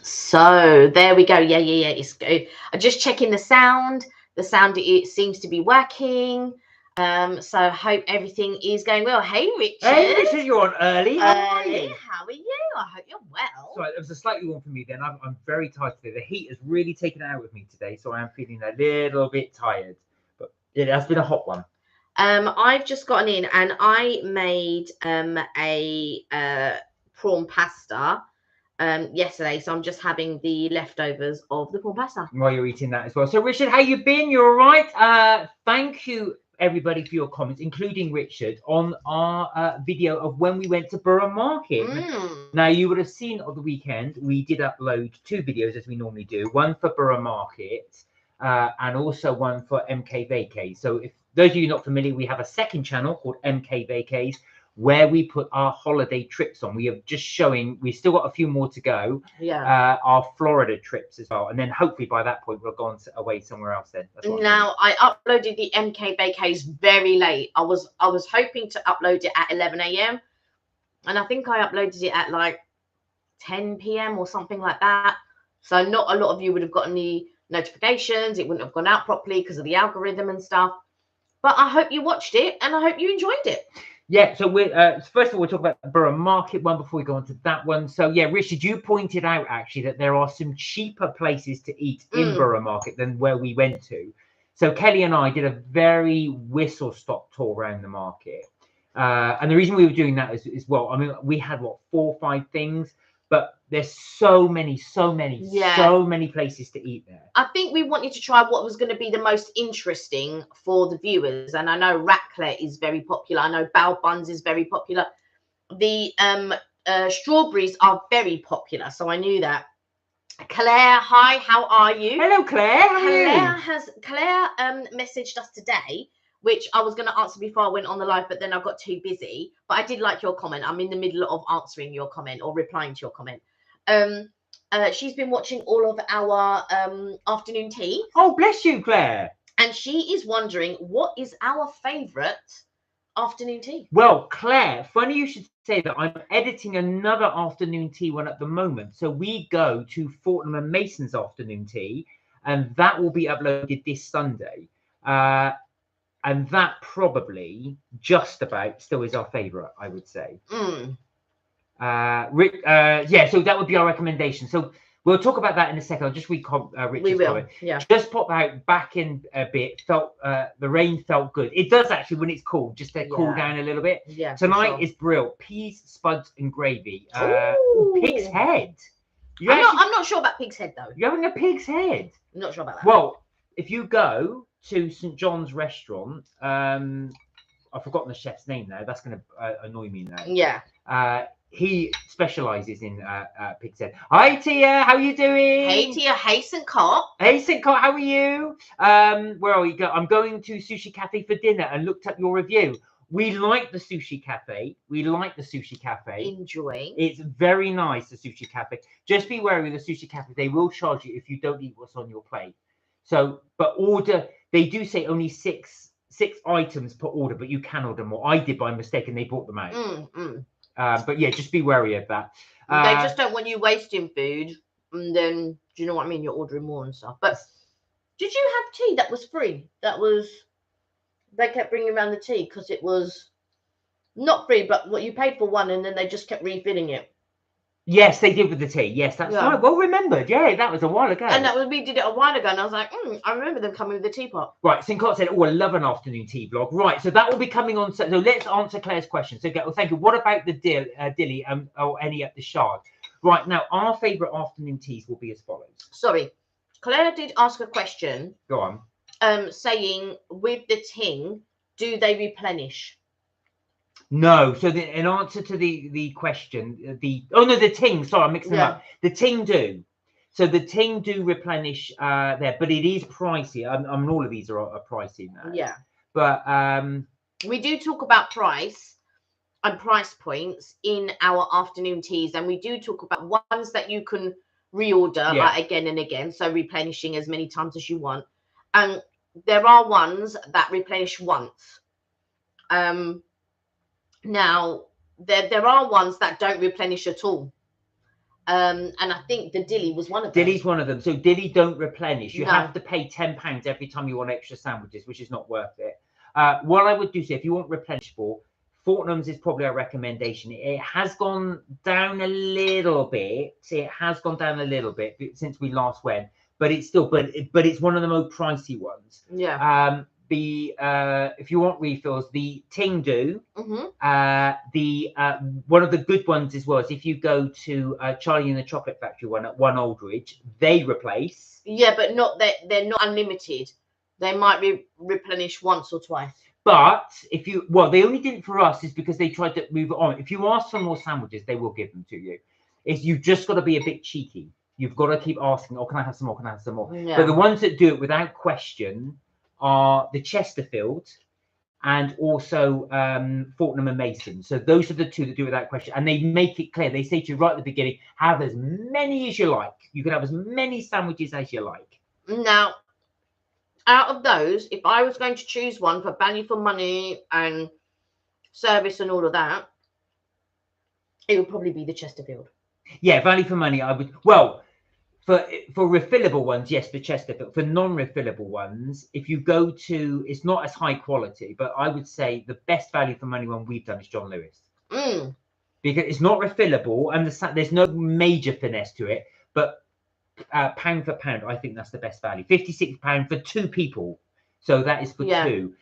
So there we go. Yeah. It's good. I'm just checking the sound. The sound, it seems to be working. So I hope everything is going well. Hey, Richard. Hey, Richard, you're on early. How are you? How are you? I hope you're well. Sorry, it was a slightly warm for me then. I'm very tired today. The heat has really taken it out with me today, so I am feeling a little bit tired. But it has been a hot one. I've just gotten in and I made a prawn pasta yesterday, so I'm just having the leftovers of the prawn pasta while you're eating that as well. So Richard, how you been? You all right? Thank you everybody for your comments, including Richard, on our video of when we went to Borough Market. Now you would have seen on the weekend we did upload 2 videos as we normally do, one for Borough Market and also one for MK Vacays. So if those of you not familiar, we have a second channel called MK Vacays where we put our holiday trips on. We are just showing, we've still got a few more to go. Yeah. Our Florida trips as well. And then hopefully by that point, we'll go away somewhere else then. Now, I uploaded the MK Vacays very late. I was hoping to upload it at 11 a.m. And I think I uploaded it at like 10 p.m. or something like that. So not a lot of you would have gotten the notifications. It wouldn't have gone out properly because of the algorithm and stuff. But I hope you watched it and I hope you enjoyed it. Yeah, so we're first of all, we'll talk about the Borough Market one before we go on to that one. So yeah, Richard, you pointed out actually that there are some cheaper places to eat in Borough Market than where we went to. So Kelly and I did a very whistle-stop tour around the market. And the reason we were doing that is well, I mean, we had what, 4 or 5 things, but there's so many places to eat there. I think we wanted to try what was going to be the most interesting for the viewers. And I know raclette is very popular. I know bao buns is very popular. The strawberries are very popular. So I knew that. Claire, hi, how are you? Hello, Claire. How are you? Claire messaged us today, which I was going to answer before I went on the live, but then I got too busy. But I did like your comment. I'm in the middle of answering your comment or replying to your comment. She's been watching all of our afternoon tea. Oh, bless you, Claire. And she is wondering, what is our favourite afternoon tea? Well, Claire, funny you should say that. I'm editing another afternoon tea one at the moment. So we go to Fortnum and Mason's afternoon tea, and that will be uploaded this Sunday. And that probably just about still is our favourite, I would say. Yeah, so that would be our recommendation. So we'll talk about that in a second. I'll just read Richard's comment. Yeah. Just pop out back in a bit. Felt the rain felt good. It does actually when it's cool, just to cool down a little bit. Yeah. Tonight is brilliant. Peas, spuds, and gravy. Pig's head. I'm not sure about pig's head though. You're having a pig's head? I'm not sure about that. Well, if you go to St. John's restaurant, I've forgotten the chef's name now. That's going to annoy me now. Yeah. He specialises in pig's head. Hi, Tia. How are you doing? Hey, Tia. Hey, St. Cot. Hey, St. Cot. How are you? Where are we going? I'm going to Sushi Cafe for dinner and looked up your review. We like the Sushi Cafe. Enjoying. It's very nice, the Sushi Cafe. Just be wary of the Sushi Cafe. They will charge you if you don't eat what's on your plate. So, but order. They do say only six items per order, but you can order more. I did by mistake, and they brought them out. But yeah, just be wary of that. They just don't want you wasting food, and then do you know what I mean? You're ordering more and stuff. But did you have tea that was free? They kept bringing around the tea because it was not free, but what you paid for one, and then they just kept refilling it. Yes, they did with the tea. Yes, that's right. Well remembered. Yeah, that was a while ago. And we did it a while ago, and I was like, I remember them coming with the teapot. Right, Sinclair said, "Oh, I love an afternoon tea vlog." Right, so that will be coming on. So let's answer Claire's question. So, well, thank you. What about the dilly or any at the Shard? Right now, our favourite afternoon teas will be as follows. Sorry, Claire did ask a question. Go on. Saying with the ting, do they replenish? No. So in answer to the question, the ting. Sorry, I'm mixing them up. The ting do. So the ting do replenish there, but it is pricey. I mean, all of these are pricey now. Yeah. But we do talk about price and price points in our afternoon teas, and we do talk about ones that you can reorder again and again. So replenishing as many times as you want. And there are ones that replenish once. Now, there are ones that don't replenish at all. And I think the dilly was one of them. Dilly's one of them. So dilly don't replenish. You No. have to pay £10 every time you want extra sandwiches, which is not worth it. What I would do, say, if you want replenishable, Fortnum's is probably our recommendation. It has gone down a little bit. It has gone down a little bit since we last went, but it's still, but it's one of the most pricey ones. Yeah. If you want refills, the Ting do. Mm-hmm. One of the good ones as well is if you go to Charlie and the Chocolate Factory one at One Aldridge, they replace. Yeah, but not that they're not unlimited. They might be replenished once or twice. But if you, well, they only did it for us is because they tried to move it on. If you ask for more sandwiches, they will give them to you. You've just got to be a bit cheeky. You've got to keep asking, oh, can I have some more? Can I have some more? Yeah. But the ones that do it without question are the Chesterfield and also Fortnum and Mason. So those are the two that do it without question. And they make it clear. They say to you right at the beginning, have as many as you like. You can have as many sandwiches as you like. Now, out of those, if I was going to choose one for value for money and service and all of that, it would probably be the Chesterfield. Yeah, value for money, I would. Well, for refillable ones, yes, the Chesterfield. For non-refillable ones, if you go to, it's not as high quality, but I would say the best value for money one we've done is John Lewis. Because it's not refillable and there's no major finesse to it, but pound for pound, I think that's the best value. £56 for 2 people, so that is for 2.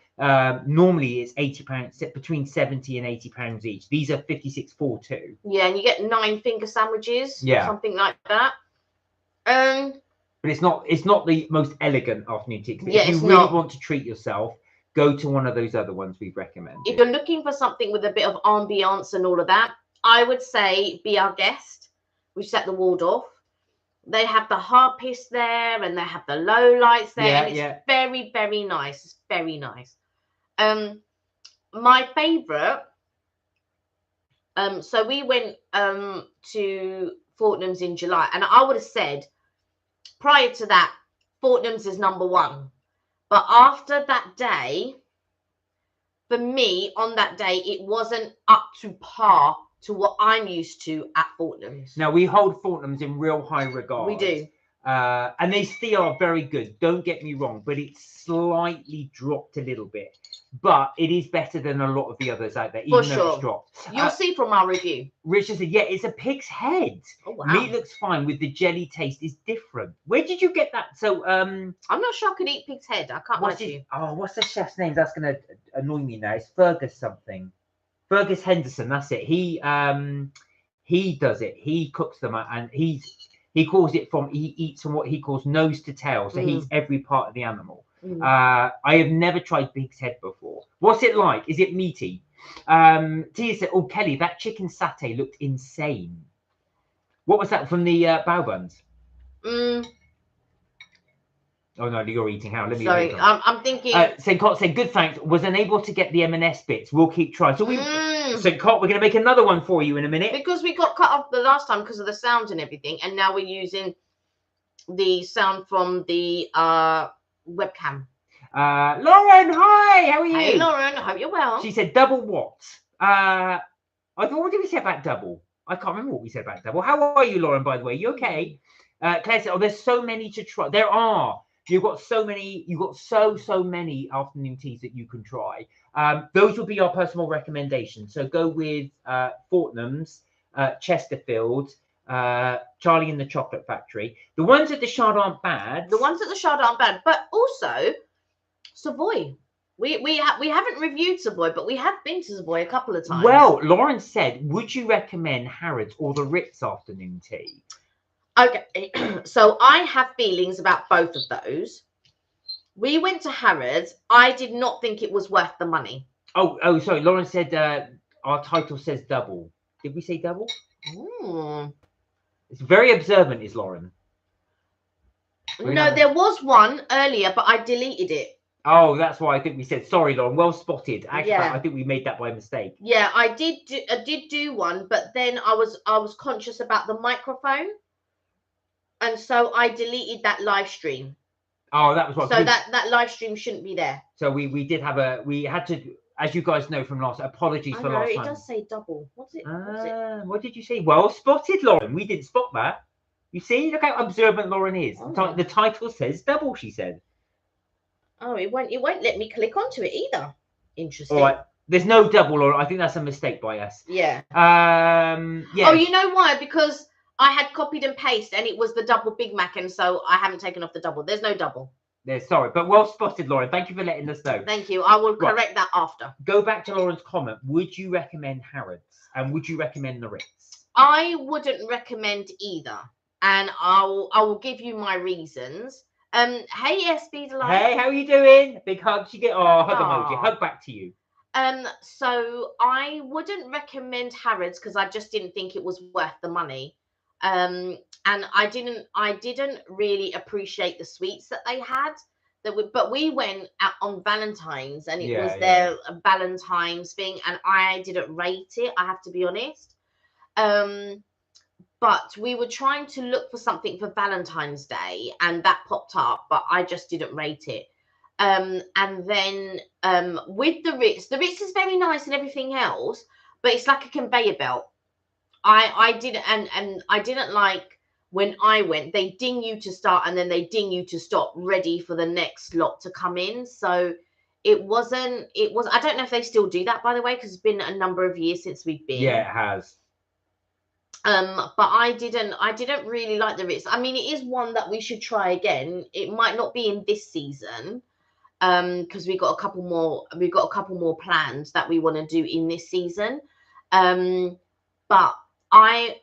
Normally it's £80, between £70 and £80 each. These are 56 for 2. Yeah, and you get 9 finger sandwiches, yeah, or something like that. But it's not the most elegant afternoon tea. Yeah, if you really want to treat yourself, go to one of those other ones we've recommended. If you're looking for something with a bit of ambiance and all of that, I would say Be Our Guest, which is at the Waldorf. They have the harpists there and they have the low lights there, and it's very, very nice. It's very nice. My favorite, so we went to Fortnum's in July, and I would have said prior to that Fortnum's is number 1, but after that day, for me on that day, it wasn't up to par to what I'm used to at Fortnum's. Now, we hold Fortnum's in real high regard. We do. And they still are very good. Don't get me wrong, but it's slightly dropped a little bit. But it is better than a lot of the others out there, even though it's dropped. You'll see from our review. Richard said, yeah, it's a pig's head. Oh, wow. Meat looks fine with the jelly taste is different. Where did you get that? So I'm not sure I could eat pig's head. I can't lie to you. Oh, what's the chef's name? That's going to annoy me now. It's Fergus something. Fergus Henderson, that's it. He does it. He cooks them, and he calls it he eats from what he calls nose to tail. So he eats every part of the animal. I have never tried pig's head before. What's it like? Is it meaty? Tia said, oh, Kelly, that chicken satay looked insane. What was that from the bao buns? Oh no, you're eating. How? Let me. Sorry, I'm thinking. St. Cot said, "Good, thanks. Was unable to get the M&S bits. We'll keep trying." So St. Cot, we're going to make another one for you in a minute because we got cut off the last time because of the sound and everything, and now we're using the sound from the webcam. Lauren, hi. How are you? Hey, Lauren. I hope you're well. She said, "Double what?" I thought, what did we say about double? I can't remember what we said about double. How are you, Lauren? By the way, you okay? Claire said, "Oh, there's so many to try. There are." You've got so many. You've got so many afternoon teas that you can try. Those will be our personal recommendations. So go with Fortnum's, Chesterfield, Charlie and the Chocolate Factory. The ones at the Shard aren't bad. The ones at the Shard aren't bad, but also Savoy. We haven't reviewed Savoy, but we have been to Savoy a couple of times. Well, Lauren said, would you recommend Harrods or the Ritz afternoon tea? Okay, so I have feelings about both of those. We went to Harrods. I did not think it was worth the money. Oh, sorry. Lauren said our title says double. Did we say double? It's very observant, is Lauren. No, there was one earlier, but I deleted it. Oh, that's why I think we said sorry, Lauren. Well spotted. Actually, I think we made that by mistake. Yeah, I did do one, but then I was conscious about the microphone. And so I deleted that live stream. Oh, that was what. So that live stream shouldn't be there. So we did have we had to as you guys know from last, apologies I for know, last it time. does say double. What's it? What did you say? Well spotted, Lauren. We didn't spot that. You see, look how observant Lauren is. Oh. The title says double, she said. Oh, it won't let me click onto it either. Interesting. All right. There's no double, Lauren. I think that's a mistake by us. Yeah. Yeah. Oh, you know why? Because I had copied and pasted and it was the double Big Mac, and so I haven't taken off the double. There's no double. Sorry, but well spotted, Lauren. Thank you for letting us know. Thank you. I will correct that after. Go back to Lauren's comment. Would you recommend Harrods and would you recommend the Ritz? I wouldn't recommend either, and I will give you my reasons. Hey SB Delight. Hey, how are you doing? Big hugs. You get hug emoji. Hug back to you. So I wouldn't recommend Harrods because I just didn't think it was worth the money. And I didn't really appreciate the sweets that they had. But we went out on Valentine's and it was their Valentine's thing, and I didn't rate it, I have to be honest. But we were trying to look for something for Valentine's Day and that popped up, but I just didn't rate it. And then with the Ritz is very nice and everything else, but it's like a conveyor belt. I didn't and I didn't like when I went, they ding you to start and then they ding you to stop, ready for the next lot to come in. So I don't know if they still do that, by the way, because it's been a number of years since we've been. Yeah, it has. But I didn't really like the Ritz. I mean, it is one that we should try again. It might not be in this season, because we got a couple more plans that we want to do in this season. But I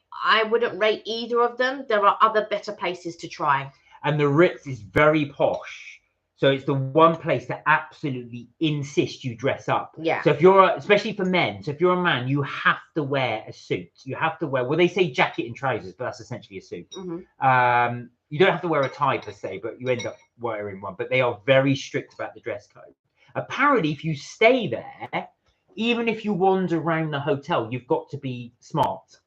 wouldn't rate either of them. There are other better places to try. And the Ritz is very posh. So it's the one place that absolutely insists you dress up. Yeah. So if you're, especially for men, so if you're a man, you have to wear a suit. You have to wear, well, they say jacket and trousers, but that's essentially a suit. Mm-hmm. You don't have to wear a tie per se, but you end up wearing one. But they are very strict about the dress code. Apparently, if you stay there, even if you wander around the hotel, you've got to be smart.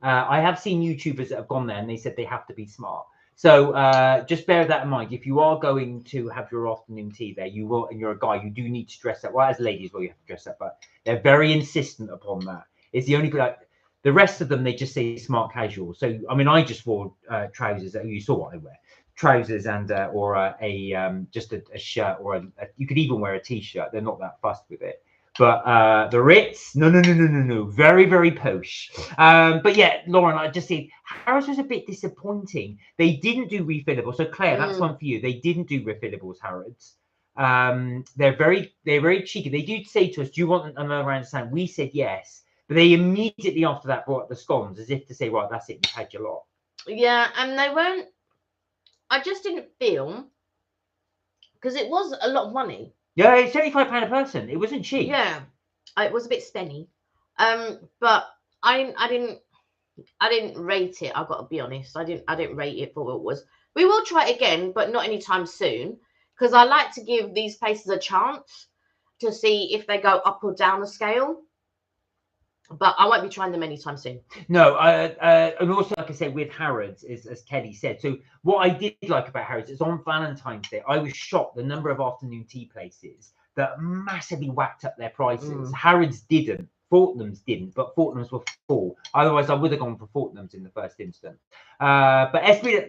I have seen YouTubers that have gone there and they said they have to be smart. So just bear that in mind. If you are going to have your afternoon tea there, you will, and you're a guy, you do need to dress up. Well, as ladies, well, you have to dress up, but they're very insistent upon that. It's the only, like, the rest of them, they just say smart casual. So, I mean, I just wore trousers. You saw what I wear. Trousers and or just a shirt, or you could even wear a t-shirt. They're not that fussed with it. But the Ritz, no, very, very posh. But yeah, Lauren, I just think Harrods was a bit disappointing. They didn't do refillables. So Claire, that's one for you. They didn't do refillables, Harrods. They're very cheeky. They did say to us, "Do you want another round of sand?" We said yes, but they immediately after that brought up the scones as if to say, "Right, that's it. You've had your lot." Yeah, and they weren't. I just didn't feel, because it was a lot of money. Yeah, it's £75 a person. It wasn't cheap. Yeah, it was a bit spenny. But I didn't rate it. I've got to be honest. I didn't rate it for what it was. We will try it again, but not anytime soon, because I like to give these places a chance to see if they go up or down the scale. But I won't be trying them anytime soon. No, and also, like I said, with Harrods, as Kelly said. So what I did like about Harrods is on Valentine's Day, I was shocked the number of afternoon tea places that massively whacked up their prices. Harrods didn't. Fortnum's didn't, but Fortnum's were full. Otherwise, I would have gone for Fortnum's in the first instance. But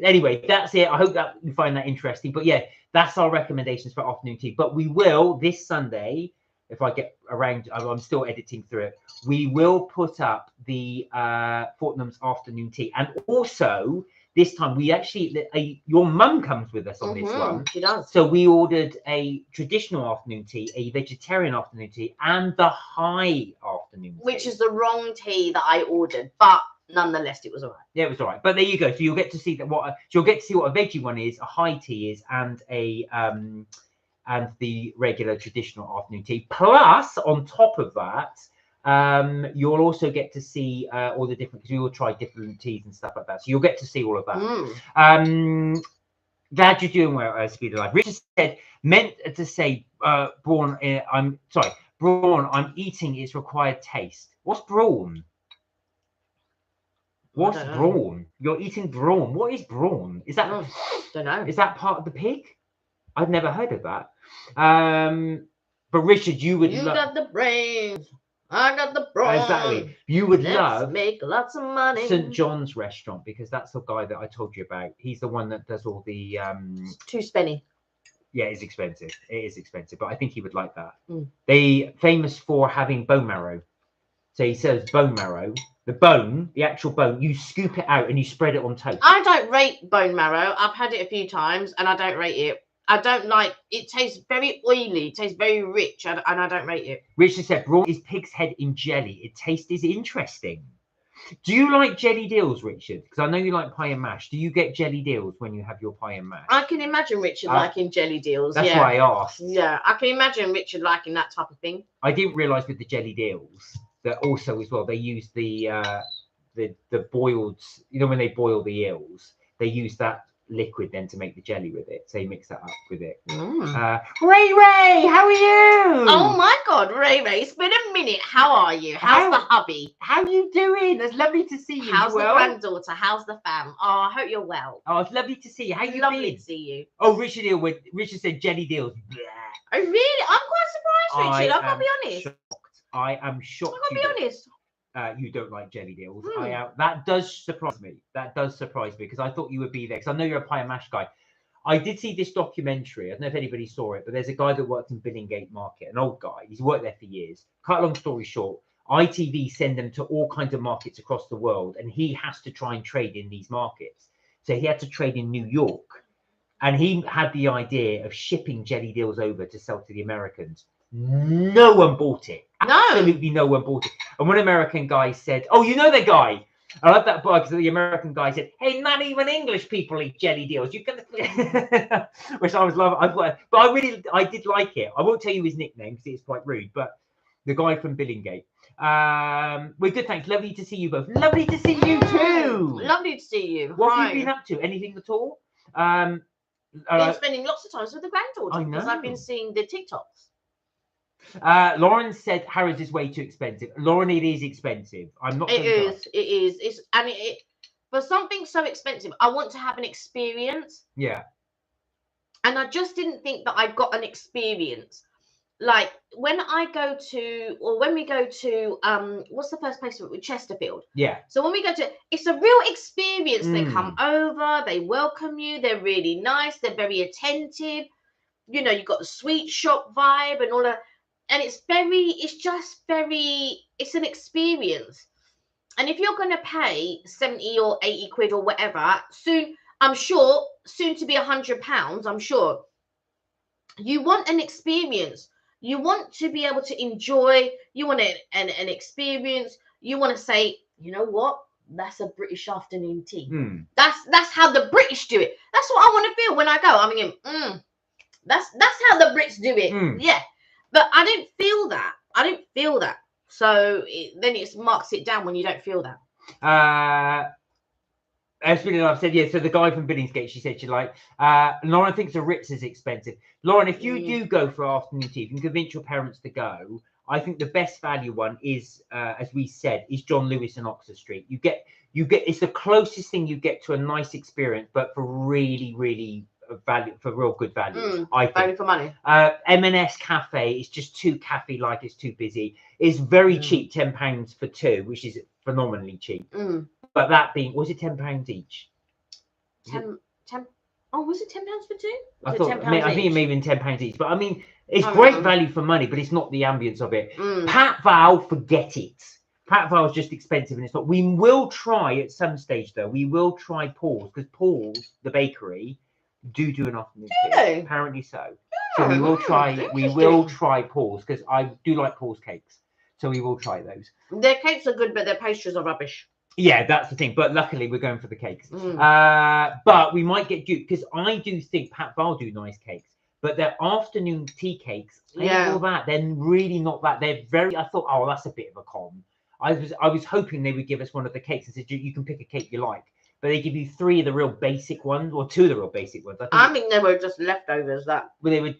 anyway, that's it. I hope that you find that interesting. But yeah, that's our recommendations for afternoon tea. But we will this Sunday, if I get around, I'm still editing through it. We will put up the Fortnum's afternoon tea, and also this time we actually your mum comes with us on this one. She does. So we ordered a traditional afternoon tea, a vegetarian afternoon tea, and the high afternoon tea, which is the wrong tea that I ordered, but nonetheless, it was all right. Yeah, it was all right. But there you go. So you'll get to see what a veggie one is, a high tea is, and and the regular traditional afternoon tea. Plus, on top of that, you'll also get to see all the different, because we will try different teas and stuff like that. So you'll get to see all of that. Glad you're doing well, Speed of Life. Richard said, meant to say, brawn, brawn, I'm eating its required taste. What's brawn? What's brawn? You're eating brawn. What is brawn? Is that? Don't know. Is that part of the pig? I've never heard of that. But Richard, you would You love. got the brains. I got the brawn. Exactly. You would Let's love make lots of money. St. John's restaurant, because that's the guy that I told you about. He's the one that does all the Too spenny. Yeah, it's expensive. It is expensive, but I think he would like that. Mm. They famous for having bone marrow. So he sells bone marrow. The bone, the actual bone, you scoop it out and you spread it on toast. I don't rate bone marrow. I've had it a few times and I don't rate it. I don't like it. Tastes very oily. It tastes very rich, and I don't rate it. Richard said, "Brawn is pig's head in jelly. It tastes is interesting." Do you like jelly deals, Richard? Because I know you like pie and mash. Do you get jelly deals when you have your pie and mash? I can imagine Richard liking jelly deals. That's why I asked. Yeah, I can imagine Richard liking that type of thing. I didn't realise with the jelly deals that also as well they use the boiled. You know, when they boil the eels, they use that liquid then to make the jelly with it. So you mix that up with it. Ray, how are you? Oh my God, Ray, it's been a minute. How are you? How's the hubby? How you doing? It's lovely to see you. How's the granddaughter? How's the fam? Oh, I hope you're well. Oh, it's lovely to see you. How you Lovely been? to see you. Oh, Richard said jelly deals. Oh really? I'm quite surprised, Richard. I've got to be honest. Shocked. I am shocked. I've got to be honest. You don't like jelly deals. That does surprise me. That does surprise me because I thought you would be there. Because I know you're a pie and mash guy. I did see this documentary. I don't know if anybody saw it, but there's a guy that worked in Billingsgate Market, an old guy. He's worked there for years. Cut a long story short, ITV send them to all kinds of markets across the world, and he has to try and trade in these markets. So he had to trade in New York, and he had the idea of shipping jelly deals over to sell to the Americans. No one bought it. No. Absolutely no one bought it. And one American guy said, "Oh, you know the guy." I love that part because the American guy said, "Hey, not even English people eat jelly deals. You can," which I was loving. But I did like it. I won't tell you his nickname because it's quite rude. But the guy from Billingsgate. We're good, thanks. Lovely to see you both. Lovely to see you too. Lovely to see you. What have you been up to? Anything at all? Been spending lots of time with the granddaughter because I've been seeing the TikToks. Lauren said Harrods is way too expensive. Lauren, it is expensive. I'm not. It is. It's for something so expensive. I want to have an experience. Yeah. And I just didn't think that I got an experience. Like when I go to, or when we go to, what's the first place with Chesterfield? Yeah. So when we go to, it's a real experience. They come over, they welcome you, they're really nice, they're very attentive. You know, you've got the sweet shop vibe and all that. And it's an experience. And if you're going to pay 70 or 80 quid or whatever, soon to be £100, I'm sure, you want an experience. You want to be able to enjoy, you want an experience. You want to say, you know what? That's a British afternoon tea. That's how the British do it. That's what I want to feel when I go. I mean, that's how the Brits do it. Yeah. But I didn't feel that. So then it marks it down when you don't feel that. As really I've said, yeah. So the guy from Billingsgate, she said she liked. Lauren thinks a Ritz is expensive. Lauren, if you do go for afternoon tea, if you can convince your parents to go, I think the best value one is, as we said, is John Lewis and Oxford Street. You get. It's the closest thing you get to a nice experience, but for really, really. Value for real good value. I think value for money. M&S Cafe is just too cafe like. It's too busy. It's very cheap, £10 for two, which is phenomenally cheap. But that being, was it £10 each? 10. Oh, was it £10 for two? I think it may have been £10 each. But I mean, it's great value for money, but it's not the ambience of it. Pat Val, forget it. Pat Val is just expensive, and it's not. We will try at some stage though. We will try Paul's, because Paul's, the bakery, do an afternoon tea. Apparently so. So we will try. We will try Paul's, because I do like Paul's cakes. So we will try those. Their cakes are good, but their pastries are rubbish. Yeah, that's the thing. But luckily, we're going for the cakes. But we might get duped, because I do think Pat Val do nice cakes, but their afternoon tea cakes, all that, they're really not that. They're very. I thought, oh, that's a bit of a con. I was hoping they would give us one of the cakes and said you can pick a cake you like. But they give you 3 of the real basic ones, or 2 of the real basic ones. I think they were just leftovers. That. Well, they were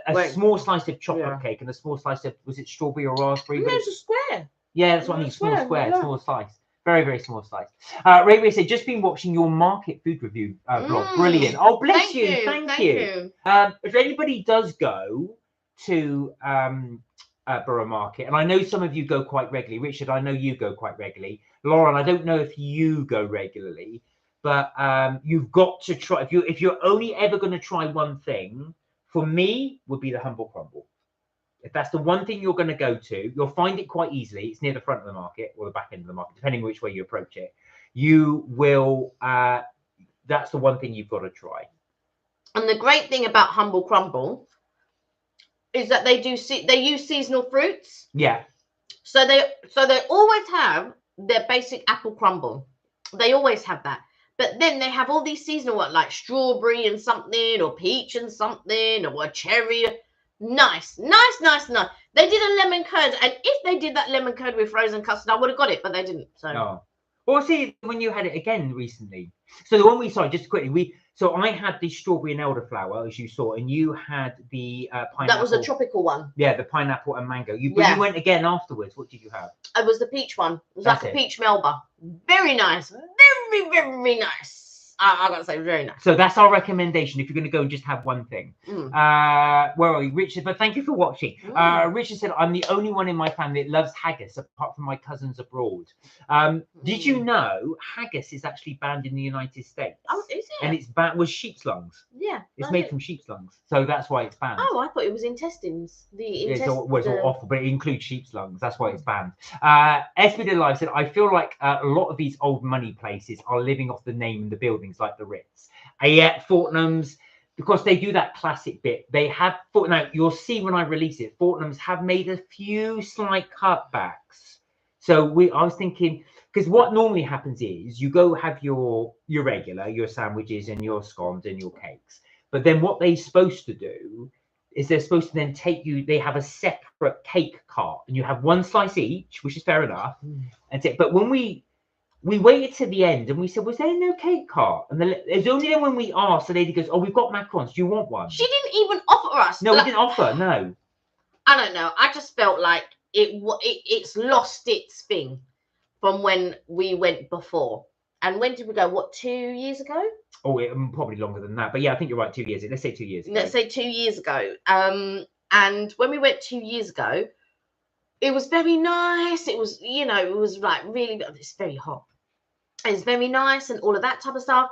a small slice of chocolate cake and a small slice of, was it strawberry or raspberry? No, it's a square. Yeah, that's what I mean. Small slice. Very, very small slice. Ray said, just been watching your market food review vlog. Brilliant. Oh, bless you. Thank you. If anybody does go to Borough Market, and I know some of you go quite regularly. Richard, I know you go quite regularly. Lauren, I don't know if you go regularly, but you've got to try. If you're only ever going to try one thing, for me, would be the humble crumble. If that's the one thing you're going to go to, you'll find it quite easily. It's near the front of the market or the back end of the market, depending which way you approach it. You will. That's the one thing you've got to try. And the great thing about Humble Crumble is that they use seasonal fruits. Yeah. So they always have their basic apple crumble. They always have that. But then they have all these seasonal ones like strawberry and something, or peach and something, or a cherry. Nice. They did a lemon curd, and if they did that lemon curd with frozen custard, I would have got it, but they didn't. So. No. Well, see, when you had it again recently. So the one we saw, just quickly, so I had the strawberry and elderflower, as you saw, and you had the pineapple. That was a tropical one. Yeah, the pineapple and mango. You went again afterwards. What did you have? It was the peach one. It was like a peach Melba. Very nice. Very, very nice. I gotta say, very nice. So that's our recommendation if you're going to go and just have one thing. Where are we? Richard, but thank you for watching. Richard said, I'm the only one in my family that loves haggis apart from my cousins abroad. Did you know haggis is actually banned in the United States? Oh, is it? And it's banned with sheep's lungs. Yeah. It's made from sheep's lungs. So that's why it's banned. Oh, I thought it was intestines. It's all awful, but it includes sheep's lungs. That's why it's banned. SBD Live said, I feel like a lot of these old money places are living off the name and the buildings, like the Ritz. Yeah, Fortnum's, because they do that classic bit. They have, now you'll see when I release it, Fortnum's have made a few slight cutbacks. So I was thinking, because what normally happens is you go have your regular, your sandwiches and your scones and your cakes. But then what they're supposed to do is they're supposed to then they have a separate cake cart, and you have one slice each, which is fair enough. But when we waited to the end and we said, was there no cake cart? And it's only then when we asked, the lady goes, oh, we've got macarons. Do you want one? She didn't even offer us. No, we didn't offer. No. I don't know. I just felt like it's lost its thing from when we went before. And when did we go? What, 2 years ago? Oh, probably longer than that. But yeah, I think you're right. 2 years. Let's say 2 years ago. Let's say 2 years ago. And when we went 2 years ago, it was very nice. It was, it was like really, it's very hot. It's very nice and all of that type of stuff.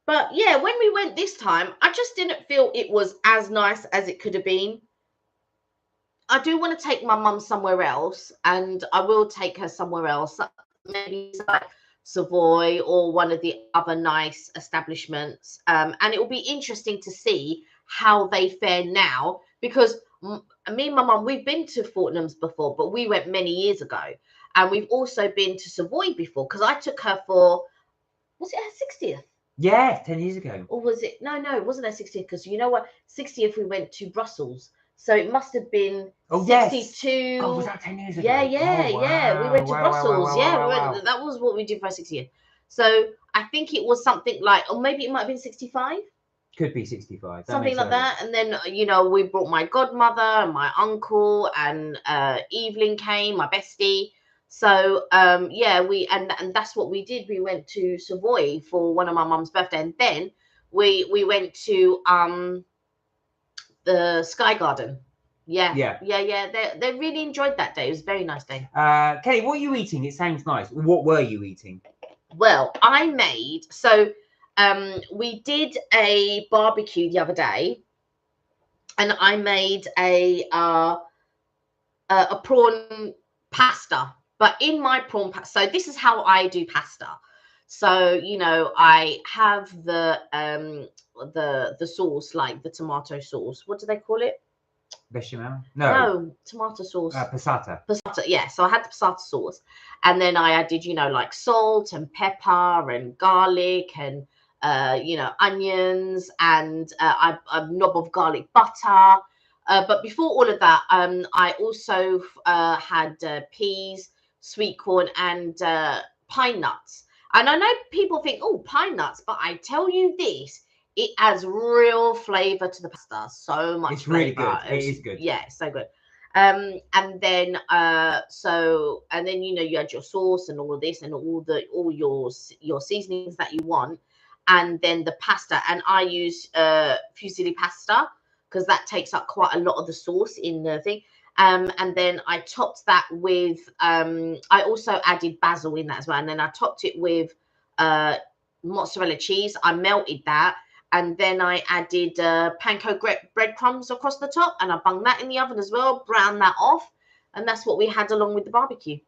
But yeah, when we went this time, I just didn't feel it was as nice as it could have been. I do want to take my mum somewhere else, and I will take her somewhere else, maybe like Savoy or one of the other nice establishments. And it will be interesting to see how they fare now, because me and my mum, we've been to Fortnum's before, but we went many years ago. And we've also been to Savoy before, because I took her for, was it her 60th? Yeah, 10 years ago. Or was it? No, it wasn't her 60th, because you know what? 60th, we went to Brussels. So it must have been 62. Yes. Oh, was that 10 years ago? Yeah. We went to Brussels. Wow. That was what we did for our 60th. So I think it was something like, or maybe it might have been 65. Could be 65. Something like that. And then, we brought my godmother and my uncle, and Evelyn came, my bestie. So, and that's what we did. We went to Savoy for one of my mum's birthday. And then we went to the Sky Garden. Yeah. They really enjoyed that day. It was a very nice day. Kelly, what are you eating? It sounds nice. What were you eating? Well, I made, we did a barbecue the other day, and I made a prawn pasta. But in my prawn pasta, so this is how I do pasta. So, I have the sauce, like the tomato sauce. What do they call it? Bechamel? No, tomato sauce. Passata. Passata, yeah. So I had the passata sauce, and then I added, like salt and pepper and garlic and onions and a knob of garlic butter. But before all of that, I also had peas, sweet corn, and pine nuts. And I know people think, oh, pine nuts, but I tell you this, it adds real flavor to the pasta. So much. It's flavor. Really good. It is good. Yeah, it's so good. And then you add your sauce and all of this and all your seasonings that you want, and then the pasta. And I use fusilli pasta. because that takes up quite a lot of the sauce in the thing. And then I topped that with, I also added basil in that as well. And then I topped it with mozzarella cheese. I melted that. And then I added panko breadcrumbs across the top. And I bung that in the oven as well, brown that off. And that's what we had along with the barbecue.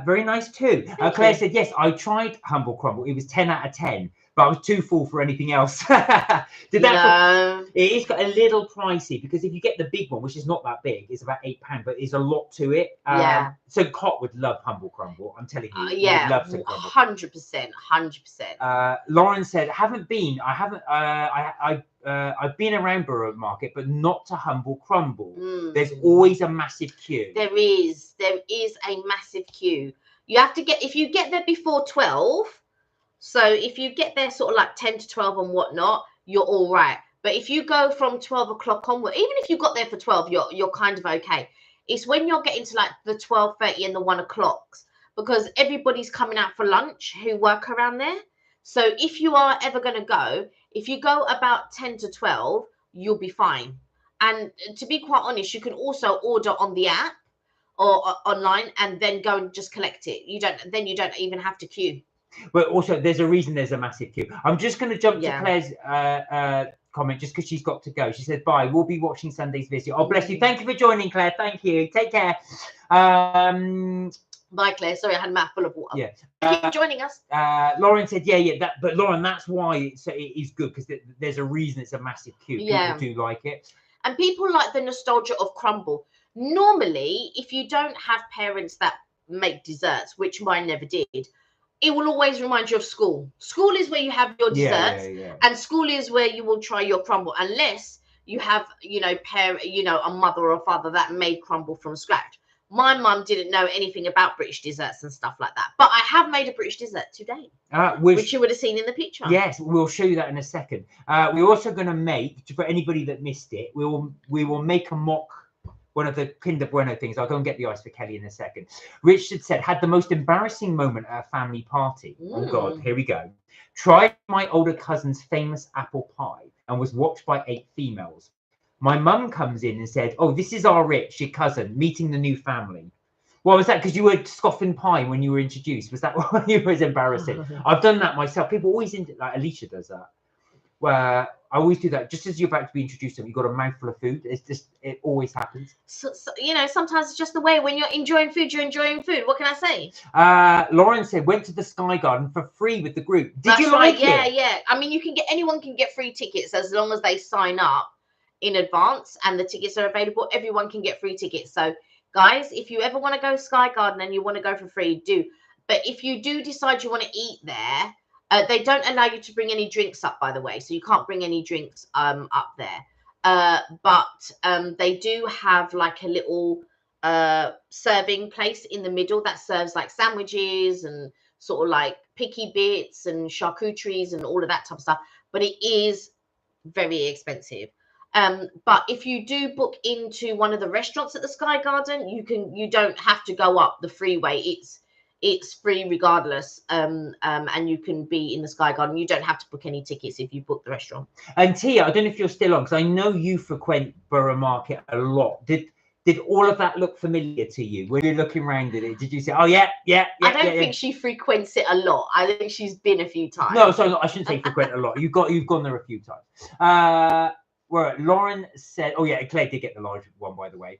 Very nice too. Claire said, yes, I tried humble crumble. It was 10 out of 10. But I was too full for anything else. It is got a little pricey because if you get the big one, which is not that big, it's about £8, but there's a lot to it. So Cot would love humble crumble. I'm telling you, he would love some crumble. 100%, 100%. Lauren said, I've been around Borough Market, but not to humble crumble. There's always a massive queue. There is a massive queue. You have to get, if you get there before 12. So if you get there sort of like 10 to 12 and whatnot, you're all right. But if you go from 12 o'clock onward, even if you got there for 12, you're kind of okay. It's when you're getting to like the 12:30 and the 1 o'clocks, because everybody's coming out for lunch who work around there. So if you are ever going to go, if you go about 10 to 12, you'll be fine. And to be quite honest, you can also order on the app or online and then go and just collect it. You don't even have to queue. But also, there's a reason there's a massive queue. I'm just going to jump to Claire's comment just because she's got to go. She said, bye. We'll be watching Sunday's video. Oh, bless you. Thank you for joining, Claire. Thank you. Take care. Bye, Claire. Sorry, I had a mouthful of water. Yeah. Thank you for joining us. Lauren said, but Lauren, that's why it is good, because there's a reason it's a massive queue. People do like it. And people like the nostalgia of crumble. Normally, if you don't have parents that make desserts, which mine never did, it will always remind you of school. School is where you have your desserts, and school is where you will try your crumble, unless you have, a mother or a father that made crumble from scratch. My mum didn't know anything about British desserts and stuff like that, but I have made a British dessert today, which you would have seen in the picture. Yes, we'll show you that in a second. We're also going to make, for anybody that missed it, we will make a mock. One of the Kinder Bueno things. I'll go and get the ice for Kelly in a second. Richard said, had the most embarrassing moment at a family party. Oh, God, here we go. Tried my older cousin's famous apple pie and was watched by 8 females. My mum comes in and said, oh, this is our Rich, your cousin, meeting the new family. What was that? Because you were scoffing pie when you were introduced. Was that what you was embarrassing? I've done that myself. People always, like Alicia does that. Where I always do that just as you're about to be introduced to them. You've got a mouthful of food. It always happens. So, sometimes it's just the way when you're enjoying food, you're enjoying food. What can I say? Lauren said, went to the Sky Garden for free with the group. Did you like it? Yeah. I mean, anyone can get free tickets as long as they sign up in advance and the tickets are available. Everyone can get free tickets. So, guys, if you ever want to go Sky Garden and you want to go for free, do. But if you do decide you want to eat there, they don't allow you to bring any drinks up, by the way. So you can't bring any drinks up there. But they do have like a little serving place in the middle that serves like sandwiches and sort of like picky bits and charcuteries and all of that type of stuff. But it is very expensive. But if you do book into one of the restaurants at the Sky Garden, you don't have to go up the freeway. It's free regardless, and you can be in the Sky Garden. You don't have to book any tickets if you book the restaurant. And Tia, I don't know if you're still on, because I know you frequent Borough Market a lot. Did all of that look familiar to you when you're looking around at it? Did you say, oh yeah? I don't think she frequents it a lot. I think she's been a few times. No, sorry, I shouldn't say frequent a lot. You've gone there a few times. Well, Lauren said, oh yeah, Claire did get the large one, by the way.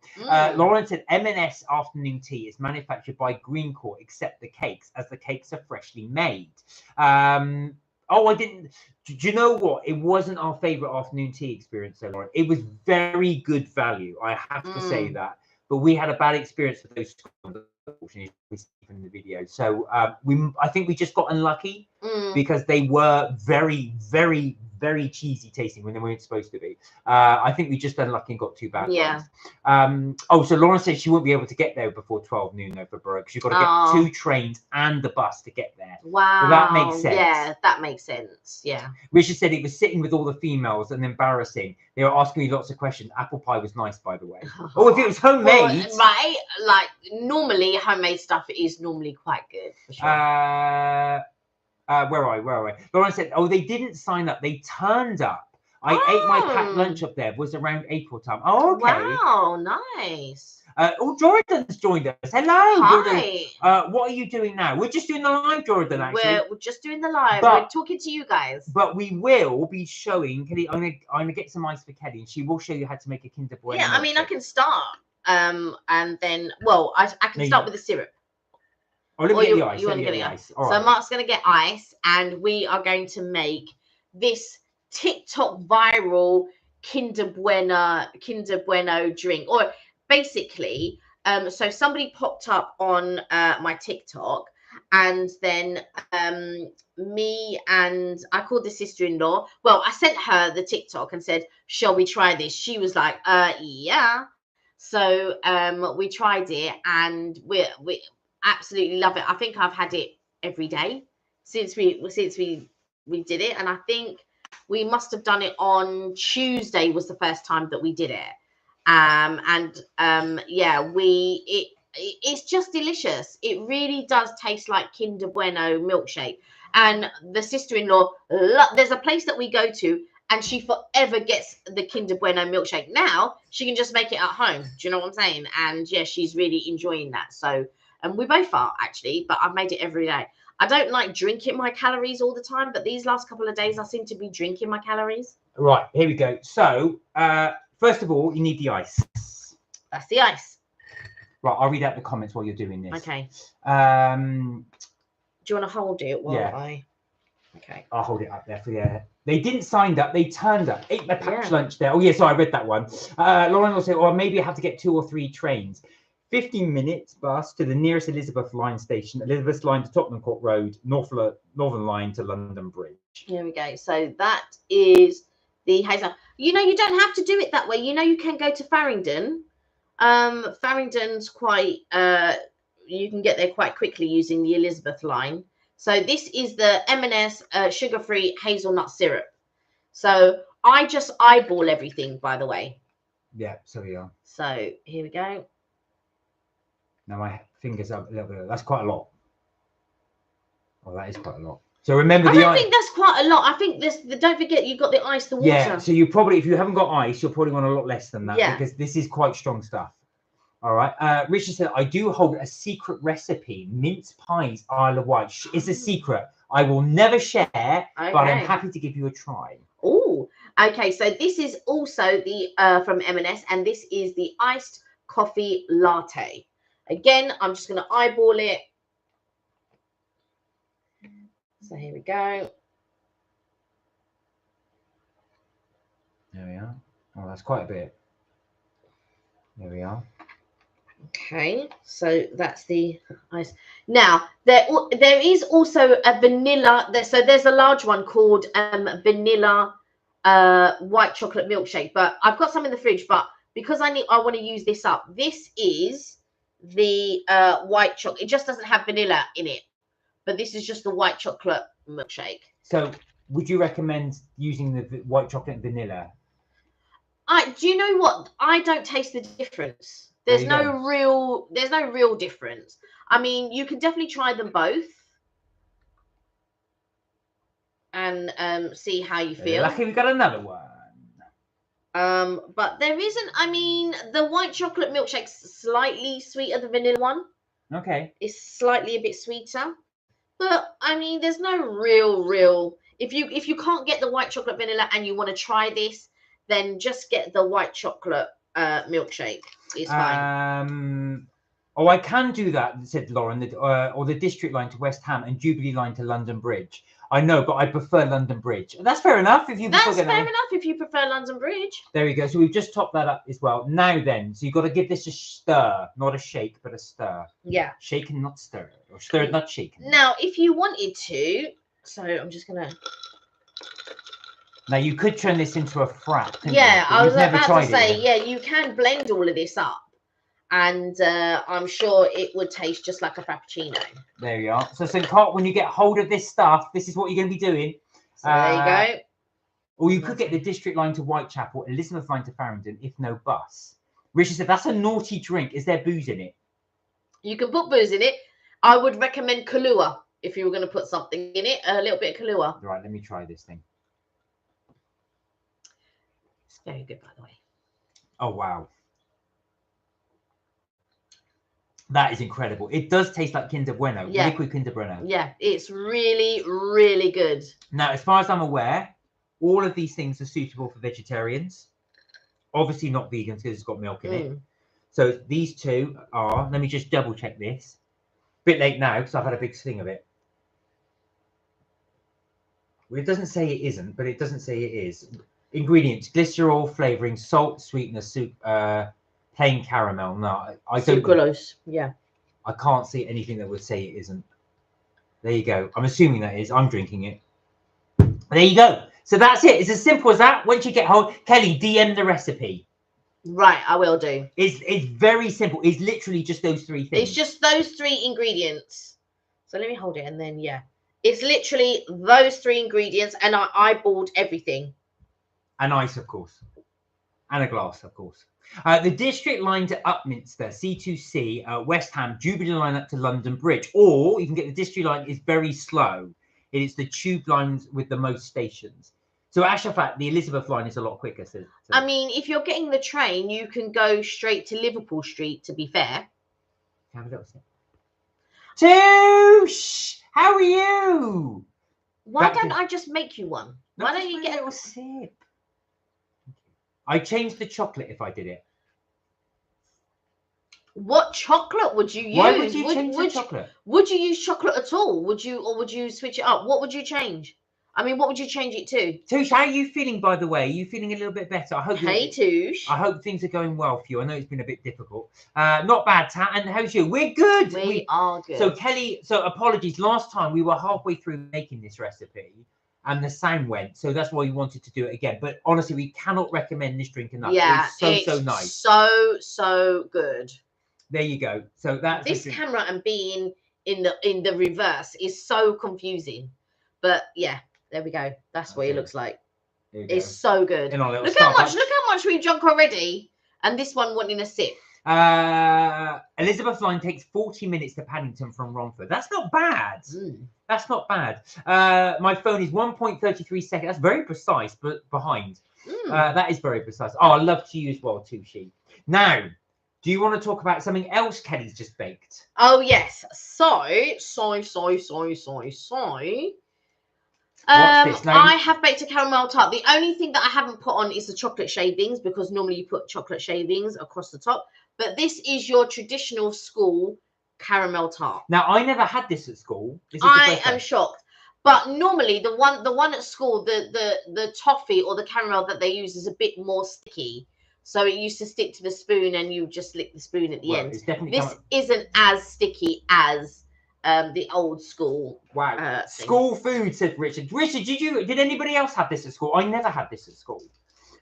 Lauren said, M&S afternoon tea is manufactured by Greencourt, except the cakes, as the cakes are freshly made. Oh, I didn't. Do you know what? It wasn't our favorite afternoon tea experience, though, Lauren. It was very good value. I have to say that. But we had a bad experience with those scones, unfortunately, in the video. So I think we just got unlucky because they were very, very, very cheesy tasting when they weren't supposed to be. I think we just unlucky and got 2 bad ones. Oh, so Lauren said she won't be able to get there before 12 noon though for Borough, because you've got to get 2 trains and the bus to get there. Wow. So that makes sense. Yeah, that makes sense. Yeah. Richard said it was sitting with all the females and embarrassing. They were asking me lots of questions. Apple pie was nice, by the way. Oh, if it was homemade. Well, right. Like normally homemade stuff is normally quite good for sure. Where are we? Lauren said, oh, they didn't sign up. They turned up. I ate my packed lunch up there. It was around April time. Oh, okay. Wow, nice. Jordan's joined us. Hello, Jordan. Hi. What are you doing now? We're just doing the live, Jordan, actually. We're just doing the live. But- We're talking to you guys. But we will be showing Kelly. I'm gonna get some ice for Kelly, and she will show you how to make a Kinder Bueno. Yeah, I mean, I milkshake. can start. And then, well, I can No, start with the syrup. Oh, let me Or get you- the ice. you Let me wanna get get the it? ice. All So right. Mark's going to get ice, and we are going to make this TikTok viral Kinder Bueno drink. Or basically, so somebody popped up on my TikTok, and then me and I called the sister-in-law. Well, I sent her the TikTok and said, shall we try this? She was like, yeah. So we tried it, and we absolutely love it. I think I've had it every day since we did it, and I think we must have done it on Tuesday was the first time that we did it. Yeah, it's just delicious. It really does taste like Kinder Bueno milkshake. And the sister-in-law, there's a place that we go to, and she forever gets the Kinder Bueno milkshake. Now she can just make it at home. Do you know what I'm saying? And yeah, she's really enjoying that. So, and we both are actually, but I've made it every day. I don't like drinking my calories all the time, but these last couple of days I seem to be drinking my calories. Right, here we go. So, first of all, you need the ice. That's the ice. Right, I'll read out the comments while you're doing this. Okay. Do Do you want to hold it while yeah. Okay. I'll hold it up there for you. They didn't sign up. They turned up. Ate my packed Yeah. lunch there. Oh, yeah, so I read that one. Lauren will say, or maybe I have to get 2 or 3 trains. 15 minutes bus to the nearest Elizabeth line station. Elizabeth line to Tottenham Court Road. Northern line to London Bridge. Here we go. So that is the Hazel. You know, you don't have to do it that way. You know, you can go to Farringdon. Farringdon's quite, you can get there quite quickly using the Elizabeth line. So this is the M&S sugar-free hazelnut syrup. So I just eyeball everything, by the way. Yeah, so we are. So here we go. Now my fingers up a little bit. That's quite a lot. Oh, that is quite a lot. So remember I the don't ice. think that's quite a lot. I think this. Don't forget, you've got the ice, the water. Yeah, so you probably, if you haven't got ice, you'll probably want a lot less than that. Yeah. Because this is quite strong stuff. All right. Richard said, I do hold a secret recipe. Mince pies Isle of Wight. It's a secret. I will never share, but I'm happy to give you a try. Oh, okay. So this is also the from M&S, and this is the iced coffee latte. Again, I'm just going to eyeball it. So here we go. There we are. Oh, that's quite a bit. There we are. Okay, so that's the ice. Now there is also a vanilla. So there's a large one called vanilla white chocolate milkshake. But I've got some in the fridge. But because I want to use this up. This is the white chocolate. It just doesn't have vanilla in it, but this is just the white chocolate milkshake. So would you recommend using the white chocolate and vanilla? Do you know what? I don't taste the difference. There's no real difference. I mean, you can definitely try them both and see how you feel. Lucky we got another one. But there isn't. I mean, the white chocolate milkshake's slightly sweeter than the vanilla one. Okay. It's slightly a bit sweeter, but I mean, there's no real. If you can't get the white chocolate vanilla and you want to try this, then just get the white chocolate milkshake. It's fine. Oh, I can do that, said Lauren. Or the District line to West Ham and Jubilee line to London Bridge. I know, but I prefer London Bridge. That's fair enough. If you That's fair enough if you prefer London Bridge. There we go. So we've just topped that up as well. Now then, so you've got to give this a stir, not a shake, but a stir. Yeah. Shaken, not stirred, or stirred, not shaken. Now, if you wanted to, so I'm just gonna. Now you could turn this into a frat. Yeah, I was about to say, it, yeah, you can blend all of this up, and I'm sure it would taste just like a frappuccino. There you are. So St. Cart, when you get hold of this stuff, this is what you're going to be doing. So there you go. Or you could get the District line to Whitechapel, Elizabeth line to Farringdon, if no bus. Richard said, that's a naughty drink. Is there booze in it? You can put booze in it. I would recommend Kahlua if you were going to put something in it, a little bit of Kahlua. Right, let me try this thing. It's very good, by the way. Oh, wow. That is incredible. It does taste like Kinder Bueno, Yeah. liquid Kinder Bueno. Yeah, it's really, really good. Now, as far as I'm aware, all of these things are suitable for vegetarians. Obviously not vegans because it's got milk in it. So these two are, let me just double check this. Bit late now because I've had a big swing of it. Well, it doesn't say it isn't, but it doesn't say it is. Ingredients: glycerol, flavoring, salt, sweetener, soup, plain caramel. No, I don't. Sucralose. Yeah. I can't see anything that would say it isn't. There you go. I'm assuming that is. I'm drinking it. There you go. So that's it. It's as simple as that. Once you get home, Kelly, DM the recipe. Right, I will do. It's very simple. It's literally just those three things. It's just those three ingredients. So let me hold it, and then yeah, it's literally those three ingredients, and I eyeballed everything. And ice, of course, and a glass, of course. The district line to Upminster, C2C, West Ham, Jubilee line up to London Bridge, or you can get the district line. Is very slow. It is the tube lines with the most stations. So, actually, in fact, the Elizabeth line is a lot quicker. So. I mean, if you're getting the train, you can go straight to Liverpool Street, to be fair. Have a little sip. Toosh! How are you? Why don't I just make you one? No, Why don't you get a little sip? I changed the chocolate if I did it. What chocolate would you use? Why would you change the chocolate? Would you use chocolate at all? Would you switch it up? What would you change? I mean, what would you change it to? Toosh, how are you feeling, by the way? Are you feeling a little bit better? I hope. Hey, Toosh. I hope things are going well for you. I know it's been a bit difficult. Not bad, Tat. And how's you? We're good. We are good. So, Kelly, apologies. Last time we were halfway through making this recipe and the sound went. So that's why we wanted to do it again. But honestly, we cannot recommend this drink enough. Yeah, it's so nice. So good. There you go. So that's this camera and being in the reverse is so confusing. But yeah, there we go. That's what it looks like. It's so good. Look how much we've drunk already. And this one wanting a sip. Elizabeth line takes 40 minutes to Paddington from Romford. That's not bad. That's not bad. My phone is 1.33 seconds. That's very precise, but behind. That is very precise. Oh, I love to use well too, she. Now, do you want to talk about something else Kelly's just baked? Oh yes. I have baked a caramel tart. The only thing that I haven't put on is the chocolate shavings, because normally you put chocolate shavings across the top. But this is your traditional school caramel tart. Now, I never had this at school. I am shocked. But normally the one at school, the toffee or the caramel that they use is a bit more sticky. So it used to stick to the spoon and you just lick the spoon at the end. This isn't as sticky as the old school. Wow. School food, said Richard. Richard, did anybody else have this at school? I never had this at school.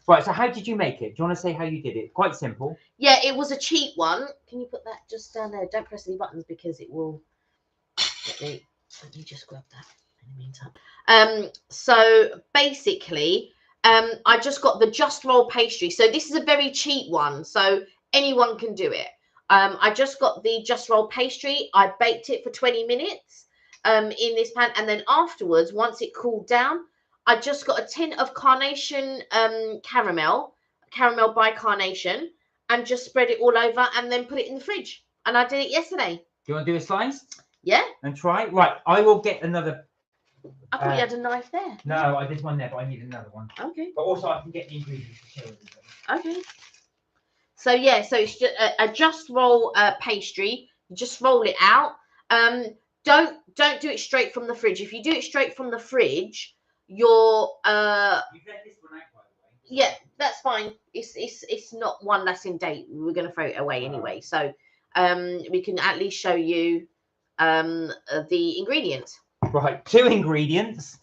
Right, so how did you make it? Do you want to say how you did it? Quite simple. Yeah, it was a cheap one. Can you put that just down there? Don't press any buttons because it will... Let me just grab that in the meantime. So basically... I just got the Just Roll pastry. So this is a very cheap one. So anyone can do it. I just got the Just Roll pastry. I baked it for 20 minutes in this pan. And then afterwards, once it cooled down, I just got a tin of carnation caramel by Carnation, and just spread it all over and then put it in the fridge. And I did it yesterday. Do you want to do a slice? Yeah. And try? Right, I will get another... I thought you had a knife there. No, I did one there, but I need another one. Okay. But also, I can get the ingredients to show everybody. Okay. So yeah, so it's just a Just Roll pastry. You just roll it out. Don't do it straight from the fridge. If you do it straight from the fridge, you're You've let this one out, by the way. Yeah, that's fine. It's not one that's in date. We're gonna throw it away anyway. So we can at least show you the ingredients. Right, 2 ingredients.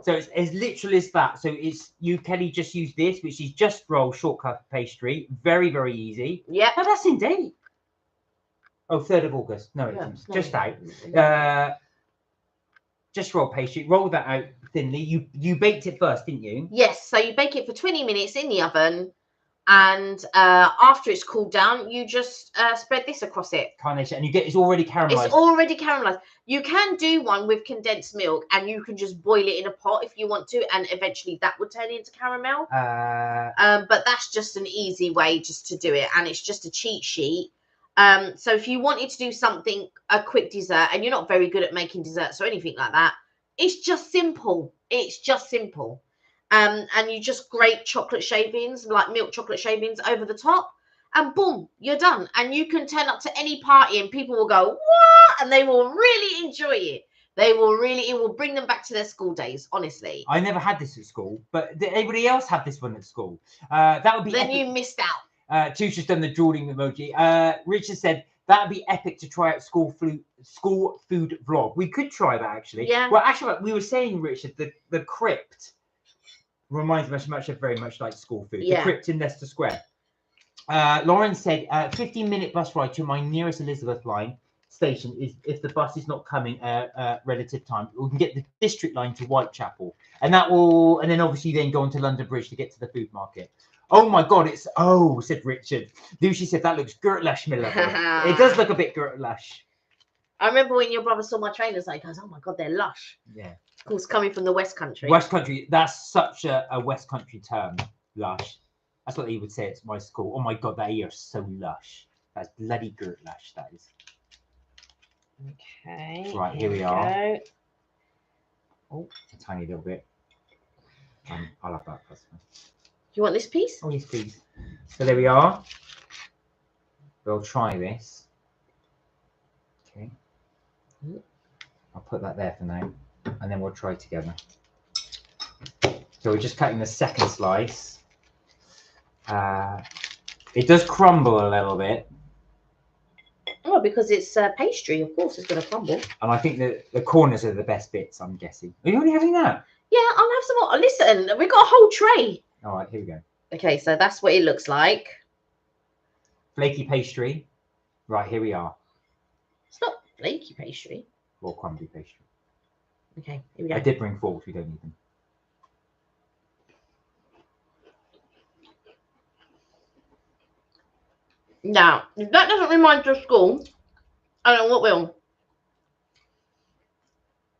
So it's as literal as that. So it's Kelly, just use this, which is Just Roll shortcut pastry. Very, very easy. Yeah. Oh, that's in date. Oh, 3rd of August. No, it isn't. Just out. Just Roll pastry. Roll that out thinly. You baked it first, didn't you? Yes. So you bake it for 20 minutes in the oven And after it's cooled down, you just spread this across it. Carnation, and you get it's already caramelized. It's already caramelized. You can do one with condensed milk, and you can just boil it in a pot if you want to, and eventually that would turn into caramel. But that's just an easy way just to do it, and it's just a cheat sheet. So if you wanted to do something, a quick dessert, and you're not very good at making desserts or anything like that, it's just simple. It's just simple. And you just grate chocolate shavings, like milk chocolate shavings over the top, and boom, you're done. And you can turn up to any party and people will go, what? And they will really enjoy it. It will bring them back to their school days, honestly. I never had this at school, but did anybody else have this one at school? That would be Then epic. you missed out. Tush has done the drooling emoji. Richard said, that'd be epic to try out school food vlog. We could try that, actually. Yeah. Well, actually, we were saying, Richard, the crypt reminds me very much like school food. Yeah. The crypt in Leicester Square. Lauren said, 15-minute bus ride to my nearest Elizabeth line station is if the bus is not coming relative time. We can get the district line to Whitechapel, and then obviously go on to London Bridge to get to the food market. Oh my God, said Richard. Lucy said that looks Gertlush, Miller. It does look a bit Gertlush. I remember when your brother saw my trainers, he goes, oh my God, they're lush. Yeah. Of course, coming from the West Country. West Country, that's such a West Country term, lush. That's what he would say at my school. Oh my God, that ear is so lush. That's bloody Gertlush, that is. Okay. Right, here we are. Oh, a tiny little bit. I'll have that. That's fine. You want this piece? Oh, yes, please. So there we are. We'll try this. Okay. I'll put that there for now, and then we'll try together. So we're just cutting the second slice. It does crumble a little bit. Oh, because it's pastry, of course it's going to crumble. And I think that the corners are the best bits, I'm guessing. Are you only having that? Yeah, I'll have some more. Listen, we've got a whole tray. All right, here we go. Okay, so that's what it looks like. Flaky pastry. Right, here we are. It's not flaky pastry. Or crumbly pastry. Okay, here we go. I did bring forks, we don't need them. Now, if that doesn't remind you of school, I don't know what will.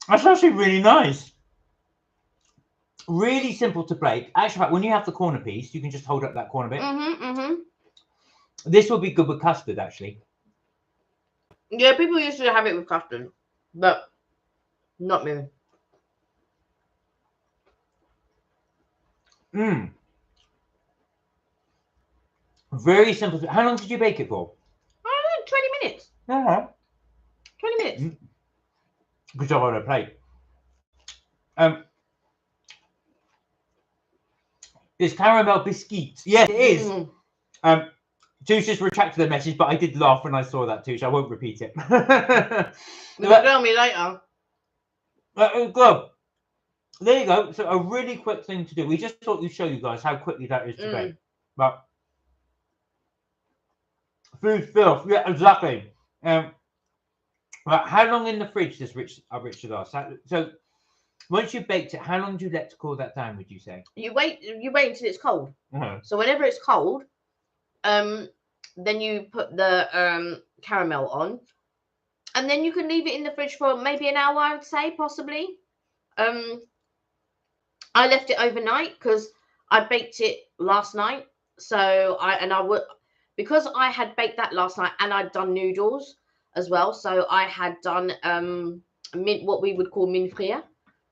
That's actually really nice. Really simple to bake. Actually, when you have the corner piece, you can just hold up that corner bit. This will be good with custard, actually. Yeah, people used to have it with custard, but not me. Very simple. How long did you bake it for? 20 minutes. Yeah. 20 minutes. Good job on a plate. It's caramel biscuits. Yes, it is. Tush just retracted the message, but I did laugh when I saw that, Tush. I won't repeat it. You'll tell me later. Good. There you go. So a really quick thing to do. We just thought we'd show you guys how quickly that is to bake. But food filth. Yeah, exactly. But how long in the fridge does Richard ask? So once you've baked it, how long do you let to cool that down, would you say? You wait until it's cold. So whenever it's cold, then you put the caramel on, and then you can leave it in the fridge for maybe an hour, I would say, possibly. I left it overnight because I baked it last night. So because I had baked that last night and I'd done noodles as well. So I had done what we would call mine frire,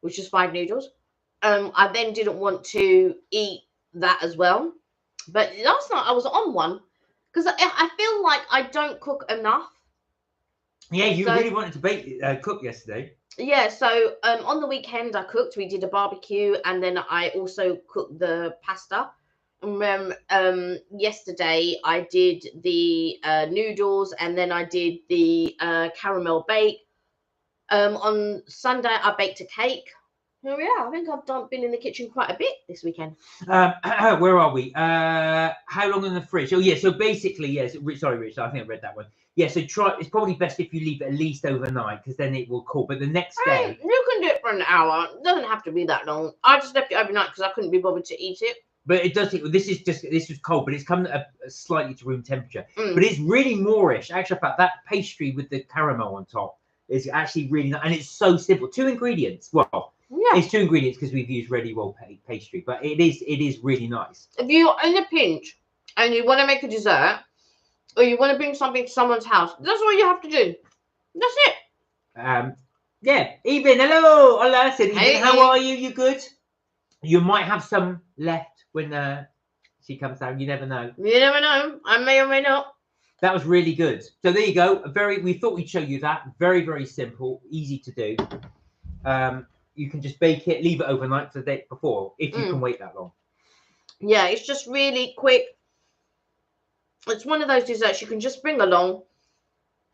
which is 5 noodles. I then didn't want to eat that as well. But last night I was on one because I feel like I don't cook enough. Yeah, you really wanted to cook yesterday. Yeah, so on the weekend I cooked. We did a barbecue, and then I also cooked the pasta. Yesterday I did the noodles, and then I did the caramel bake. On Sunday I baked a cake. Oh yeah, I think I've been in the kitchen quite a bit this weekend. Where are we? How long in the fridge? Oh yeah, so basically, yes. Sorry, Rich, I think I read that one. Yeah, so it's probably best if you leave it at least overnight, because then it will cool. But the next day, you can do it for an hour. It doesn't have to be that long. I just left it overnight because I couldn't be bothered to eat it. But it does. This is cold, but it's come slightly to room temperature. But it's really Moorish. Actually, in fact, that pastry with the caramel on top is actually really nice, and it's so simple. 2 ingredients. Well, it's 2 ingredients because we've used ready roll pastry, but it is really nice. If you're in a pinch and you want to make a dessert, or you want to bring something to someone's house, that's all you have to do. That's it. Yeah. Eben, hello. Hola. I said, Eben, Hey, how are you? You good? You might have some left when she comes down. You never know. You never know. I may or may not. That was really good. So there you go. We thought we'd show you that. Very, very simple, easy to do. You can just bake it, leave it overnight for the day before, if you can wait that long. Yeah, it's just really quick. It's one of those desserts you can just bring along.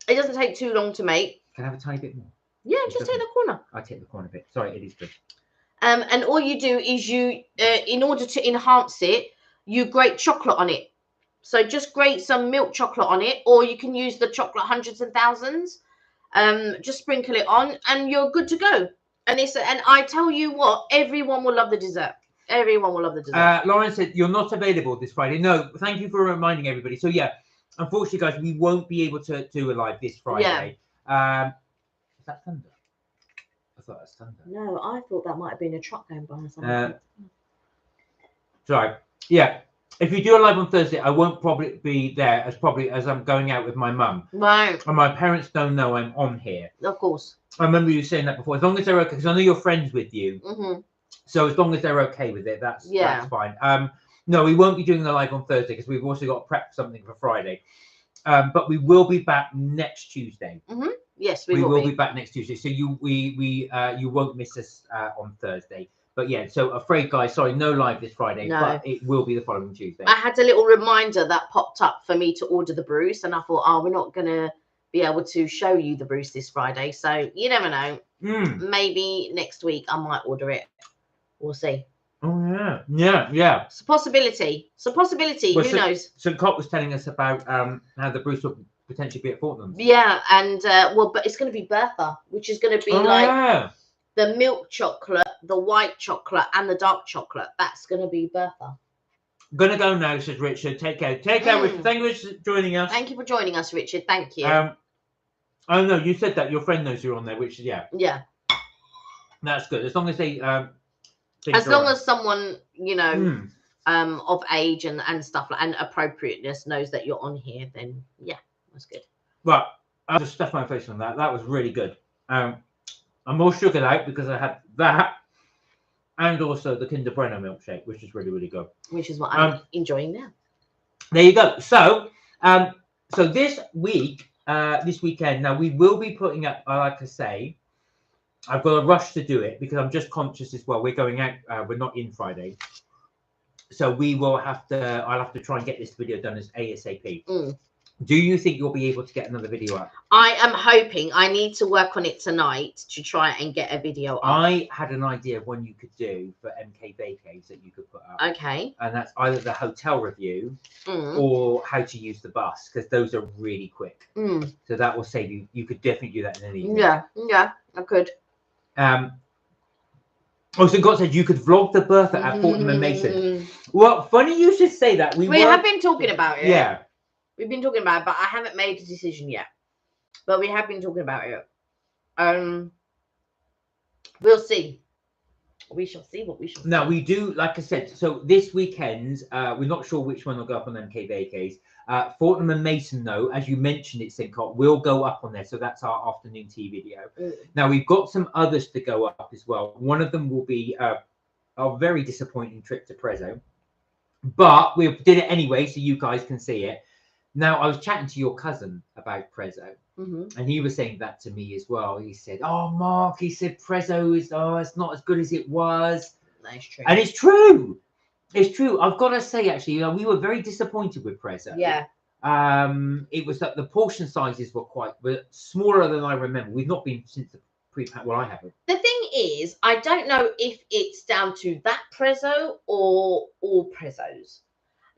It doesn't take too long to make. Can I have a tiny bit more? Yeah, just take the corner. I take the corner bit. Sorry, it is good. And all you do is you, in order to enhance it, you grate chocolate on it. So just grate some milk chocolate on it, or you can use the chocolate hundreds and thousands. Just sprinkle it on, and you're good to go. And I tell you what, everyone will love the dessert. Everyone will love the dessert. Lauren said you're not available this Friday. No, thank you for reminding everybody. So yeah, unfortunately, guys, we won't be able to do a live this Friday. Yeah. Is that thunder? I thought it was thunder. No, I thought that might have been a truck going by or something. Sorry. Yeah. If you do a live on Thursday, I won't probably be there as I'm going out with my mum. Right. And my parents don't know I'm on here. Of course. I remember you saying that before. As long as they're okay, because I know you're friends with you. Mm-hmm. So as long as they're okay with it, that's fine. No, we won't be doing the live on Thursday because we've also got to prep something for Friday. But we will be back next Tuesday. Mm-hmm. Yes, we will be back next Tuesday. So you won't miss us on Thursday. But yeah, so afraid, guys, sorry, no live this Friday, but it will be the following Tuesday. I had a little reminder that popped up for me to order the Bruce, and I thought, oh, we're not going to be able to show you the Bruce this Friday. So you never know. Maybe next week I might order it. We'll see. Oh, yeah. It's a possibility. Well, who knows? So Cott was telling us about how the Bruce will potentially be at Fortnum's. Yeah, and, but it's going to be Bertha, which is going to be the milk chocolate, the white chocolate, and the dark chocolate. That's going to be Bertha. Gonna go now, says Richard. Take care. Take care, Richard. Thank you for joining us. Thank you for joining us, Richard. Thank you. Oh no, you said that your friend knows you're on there, which is yeah. That's good. As long as they as long as someone of age and stuff and appropriateness knows that you're on here, then yeah, that's good. Right, I just stuffed my face on that. That was really good. I'm all sugared out because I had that, and also the Kinder Bueno milkshake, which is really, really good. Which is what I'm enjoying now. There you go. So, so this weekend, now we will be putting up. Like I say, I've got a rush to do it because I'm just conscious as well. We're going out. We're not in Friday, so we will have to. I'll have to try and get this video done as ASAP. Do you think you'll be able to get another video up? I am hoping. I need to work on it tonight to try and get a video up. I had an idea of one you could do for MK Vacays that you could put up. Okay. And that's either the hotel review or how to use the bus, because those are really quick. So that will save you. You could definitely do that in an evening. Yeah, I could. Also, God said you could vlog the Bertha at Fortnum and Mason. Well, funny you should say that. We have been talking about it. Yeah. We've been talking about it, but I haven't made a decision yet. But we have been talking about it. We'll see. We shall see what we shall see. Now, we do, like I said, so this weekend, we're not sure which one will go up on MK Vacays. Fortnum and Mason, though, as you mentioned it, Sincott, will go up on there. So that's our afternoon tea video. Now, we've got some others to go up as well. One of them will be a very disappointing trip to Prezzo. But we did it anyway, so you guys can see it. Now, I was chatting to your cousin about Prezzo, and he was saying that to me as well. He said, oh, Mark, he said Prezzo is, it's not as good as it was. That's true. And it's true. It's true. I've got to say, actually, we were very disappointed with Prezzo. Yeah. It was that the portion sizes were smaller than I remember. We've not been since the pre-pack. Well, I haven't. The thing is, I don't know if it's down to that Prezzo or all Prezzos.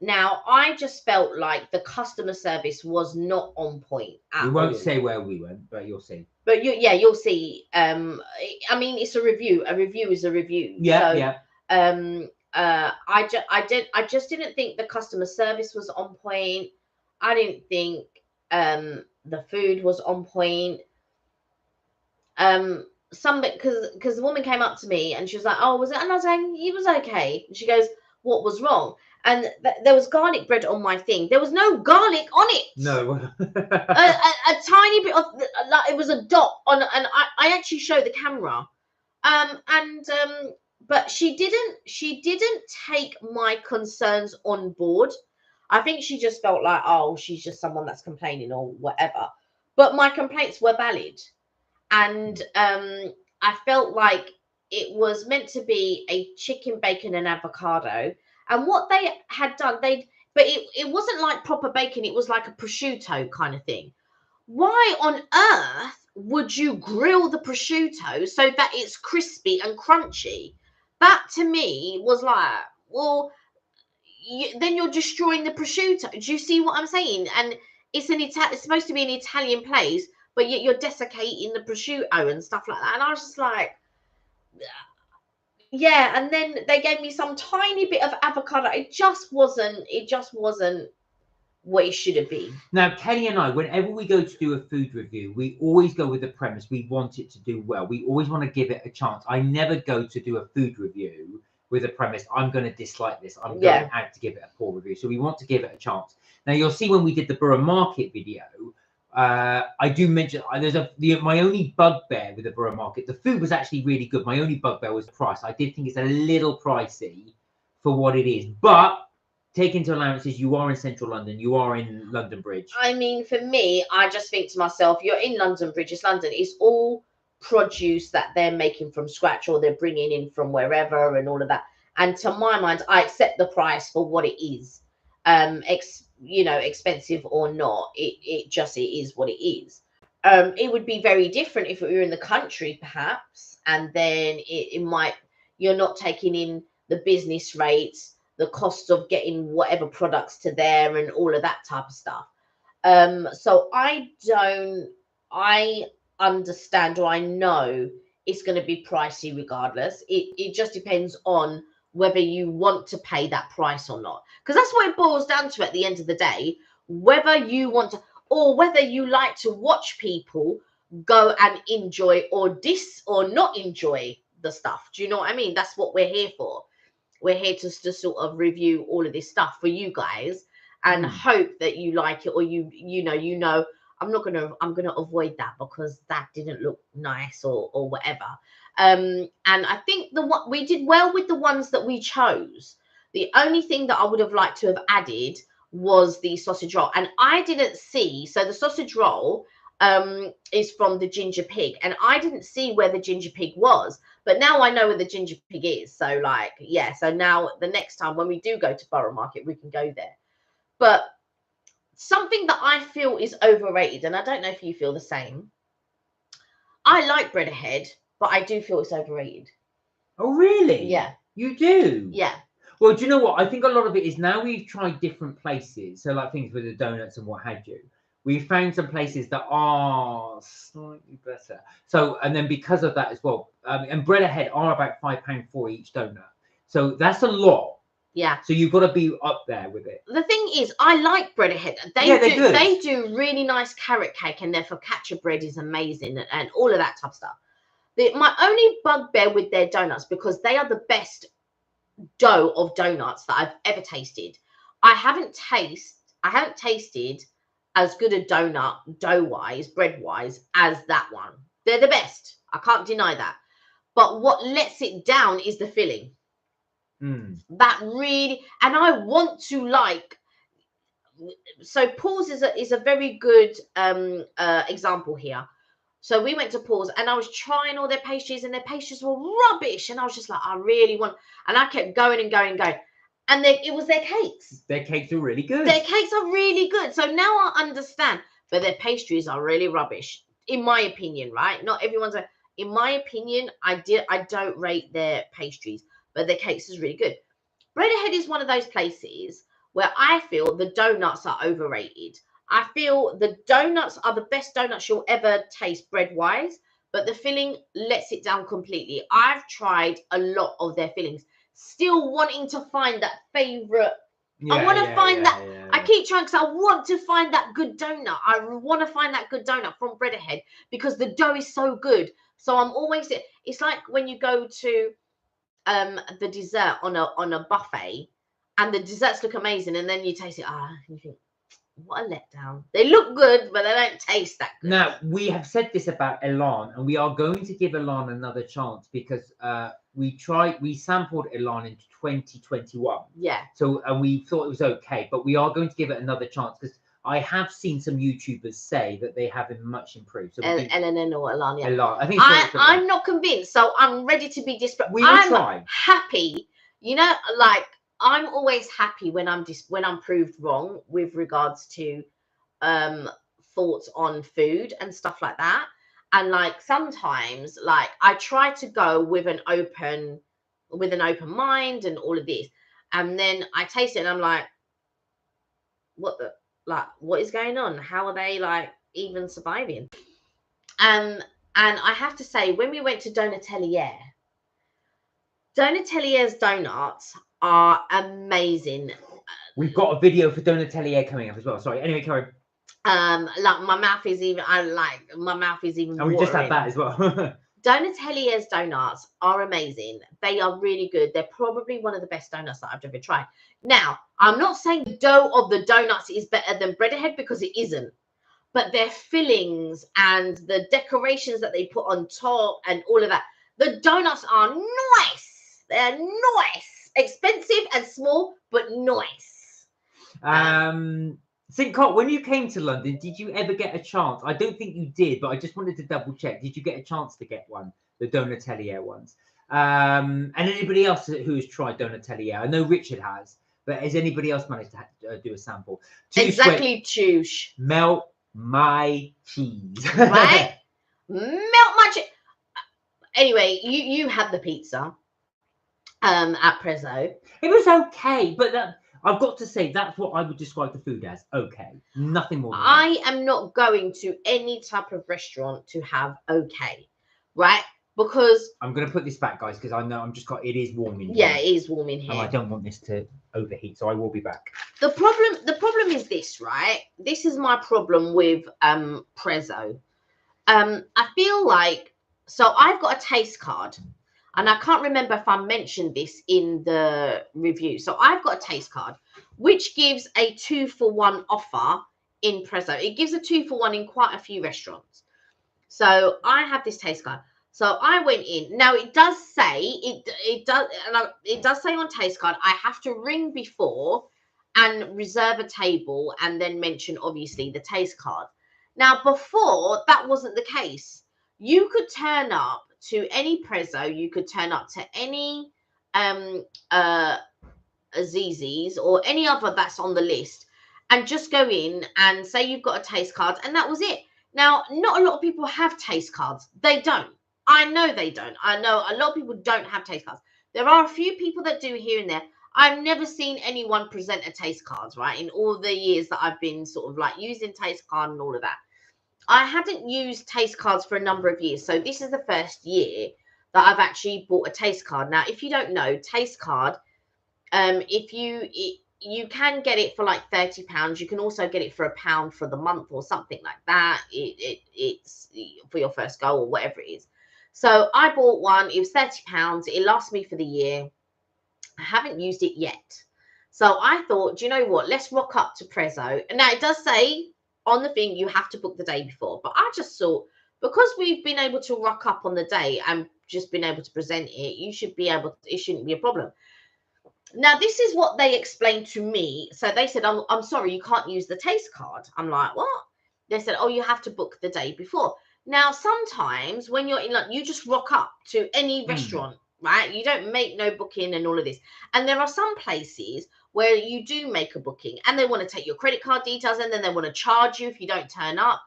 Now, I just felt like the customer service was not on point at all. We won't say where we went, but you'll see. But you'll see. I mean, it's a review. A review is a review. Yeah, so, I just didn't think the customer service was on point. I didn't think the food was on point. Some because the woman came up to me and she was like, "Oh, was it?" And I was like, "It was okay." And she goes, "What was wrong?" And there was garlic bread on my thing. There was no garlic on it. No. a tiny bit of like it was a dot on, and I actually showed the camera. But she didn't take my concerns on board. I think she just felt like, oh, she's just someone that's complaining or whatever. But my complaints were valid, and I felt like it was meant to be a chicken, bacon, and avocado. And what they had done, but it wasn't like proper bacon. It was like a prosciutto kind of thing. Why on earth would you grill the prosciutto so that it's crispy and crunchy? That to me was like, well, then you're destroying the prosciutto. Do you see what I'm saying? And it's supposed to be an Italian place, but yet you're desiccating the prosciutto and stuff like that. And I was just like, yeah. And then they gave me some tiny bit of avocado. It just wasn't what it should have been. Now, Kelly and I, whenever we go to do a food review, we always go with the premise we want it to do well. We always want to give it a chance. I never go to do a food review with a premise, I'm going to dislike this. I'm going out to give it a poor review. So we want to give it a chance. Now, you'll see when we did the Borough Market video, I do mention my only bugbear with the Borough Market. The food was actually really good. My only bugbear was the price. I did think it's a little pricey for what it is, but take into allowances, you are in central London, you are in London Bridge. I mean, for me, I just think to myself, you're in London Bridge, it's London. It's all produce that they're making from scratch or they're bringing in from wherever and all of that. And to my mind, I accept the price for what it is. Expensive or not, it is what it is. It would be very different if we were in the country, perhaps, and then you're not taking in the business rates, the cost of getting whatever products to there and all of that type of stuff. So I understand, or I know it's going to be pricey regardless. It just depends on whether you want to pay that price or not, because that's what it boils down to at the end of the day, whether you want to, or whether you like to watch people go and enjoy or not enjoy the stuff. Do you know what I mean? That's what we're here for. We're here to sort of review all of this stuff for you guys and hope that you like it, or I'm going to avoid that because that didn't look nice or whatever. And I think we did well with the ones that we chose. The only thing that I would have liked to have added was the sausage roll, and I didn't see. So the sausage roll is from the ginger pig, and I didn't see where the ginger pig was, but now I know where the ginger pig is. So so now the next time when we do go to Borough Market, we can go there. But something that I feel is overrated, and I don't know if you feel the same. I like bread ahead, but I do feel it's overrated. Oh, really? Yeah. You do? Yeah. Well, do you know what? I think a lot of it is now we've tried different places. So like things with the donuts and what have you. We found some places that are slightly better. So, and then because of that as well, and bread ahead are about £5 for each donut. So that's a lot. Yeah. So you've got to be up there with it. The thing is, I like bread ahead. They do really nice carrot cake, and their focaccia bread is amazing, and all of that type of stuff. My only bugbear with their donuts, because they are the best dough of donuts that I've ever tasted. I haven't tasted as good a donut dough-wise, bread-wise, as that one. They're the best. I can't deny that. But what lets it down is the filling. That really, and I want to so Paul's is a very good example here. So we went to Paul's, and I was trying all their pastries, and their pastries were rubbish, and I was just like, I really want, and I kept going and going and going, and it was their cakes. Their cakes are really good. Their cakes are really good. So now I understand, but their pastries are really rubbish, in my opinion, right? Not everyone's. In my opinion, I don't rate their pastries, but their cakes is really good. Bread Ahead is one of those places where I feel the donuts are overrated. I feel the donuts are the best donuts you'll ever taste bread-wise, but the filling lets it down completely. I've tried a lot of their fillings. still wanting to find that favorite. Yeah, I want to find that. yeah, I keep trying because I want to find that good donut. I want to find that good donut from Bread Ahead because the dough is so good. So I'm always. It's like when you go to the dessert on a buffet, and the desserts look amazing, and then you taste it. And you think, what a letdown. They look good, but they don't taste that good. Now, we have said this about Elan, and we are going to give Elan another chance because we sampled Elan in 2021. Yeah. So, and we thought it was okay, but we are going to give it another chance because I have seen some YouTubers say that they haven't much improved. So Elan or Elan, yeah. Elan. I think I'm not convinced, so I'm ready to be desperate. We will try. Happy, you know, like I'm always happy when I'm proved wrong with regards to thoughts on food and stuff like that. And like sometimes, like I try to go with an open mind and all of this, and then I taste it and I'm like, what is going on? How are they like even surviving? And I have to say, when we went to Donatelier, Donatelier's donuts are amazing. We've got a video for Donatelier coming up as well. Sorry. Anyway, Karen. Like my mouth is even. And we just had that as well. Donatelier's donuts are amazing. They are really good. They're probably one of the best donuts that I've ever tried. Now, I'm not saying the dough of the donuts is better than Bread Ahead because it isn't. But their fillings and the decorations that they put on top and all of that. The donuts are nice. They're nice. Expensive and small, but nice. St. Cot, when you came to London, did you ever get a chance? I don't think you did, but I just wanted to double check. Did you get a chance to get one, the Donatelier ones? And anybody else who has tried Donatelier? I know Richard has, but has anybody else managed to do a sample? Exactly, Choosh. Melt my cheese. Right? Melt my cheese. Anyway, you had the pizza at Prezzo. It was okay, but I've got to say that's what I would describe the food as. Okay, nothing more than that. I am not going to any type of restaurant to have okay, right? Because I'm going to put this back, guys, because I know it is warm in here. Yeah, it is warm in here. And I don't want this to overheat, so I will be back. The problem is this, right? This is my problem with Prezzo. I feel like, so I've got a taste card. And I can't remember if I mentioned this in the review. So I've got a taste card, which gives a 2-for-1 offer in Prezzo. It gives a 2-for-1 in quite a few restaurants. So I have this taste card. So I went in. Now it does say it does say on taste card I have to ring before and reserve a table and then mention obviously the taste card. Now before that wasn't the case. You could turn up to any Prezzo, you could turn up to any Azizis or any other that's on the list and just go in and say you've got a taste card and that was it. Now, not a lot of people have taste cards. They don't. I know they don't. I know a lot of people don't have taste cards. There are a few people that do here and there. I've never seen anyone present a taste cards, right? In all the years that I've been sort of like using taste card and all of that. I hadn't used taste cards for a number of years. So this is the first year that I've actually bought a taste card. Now, if you don't know, taste card, you can get it for like £30. You can also get it for £1 for the month or something like that. It's for your first go or whatever it is. So I bought one. It was £30. It lasts me for the year. I haven't used it yet. So I thought, do you know what? Let's rock up to Prezzo. And now it does say on the thing you have to book the day before, but I just thought because we've been able to rock up on the day and just been able to present it, you should be able to, it shouldn't be a problem. Now this is what they explained to me. So they said, I'm sorry, you can't use the taste card. I'm like, what? They said, oh, you have to book the day before. Now sometimes when you're in, like, you just rock up to any restaurant, right? You don't make no booking and all of this. And there are some places where you do make a booking and they want to take your credit card details and then they want to charge you if you don't turn up.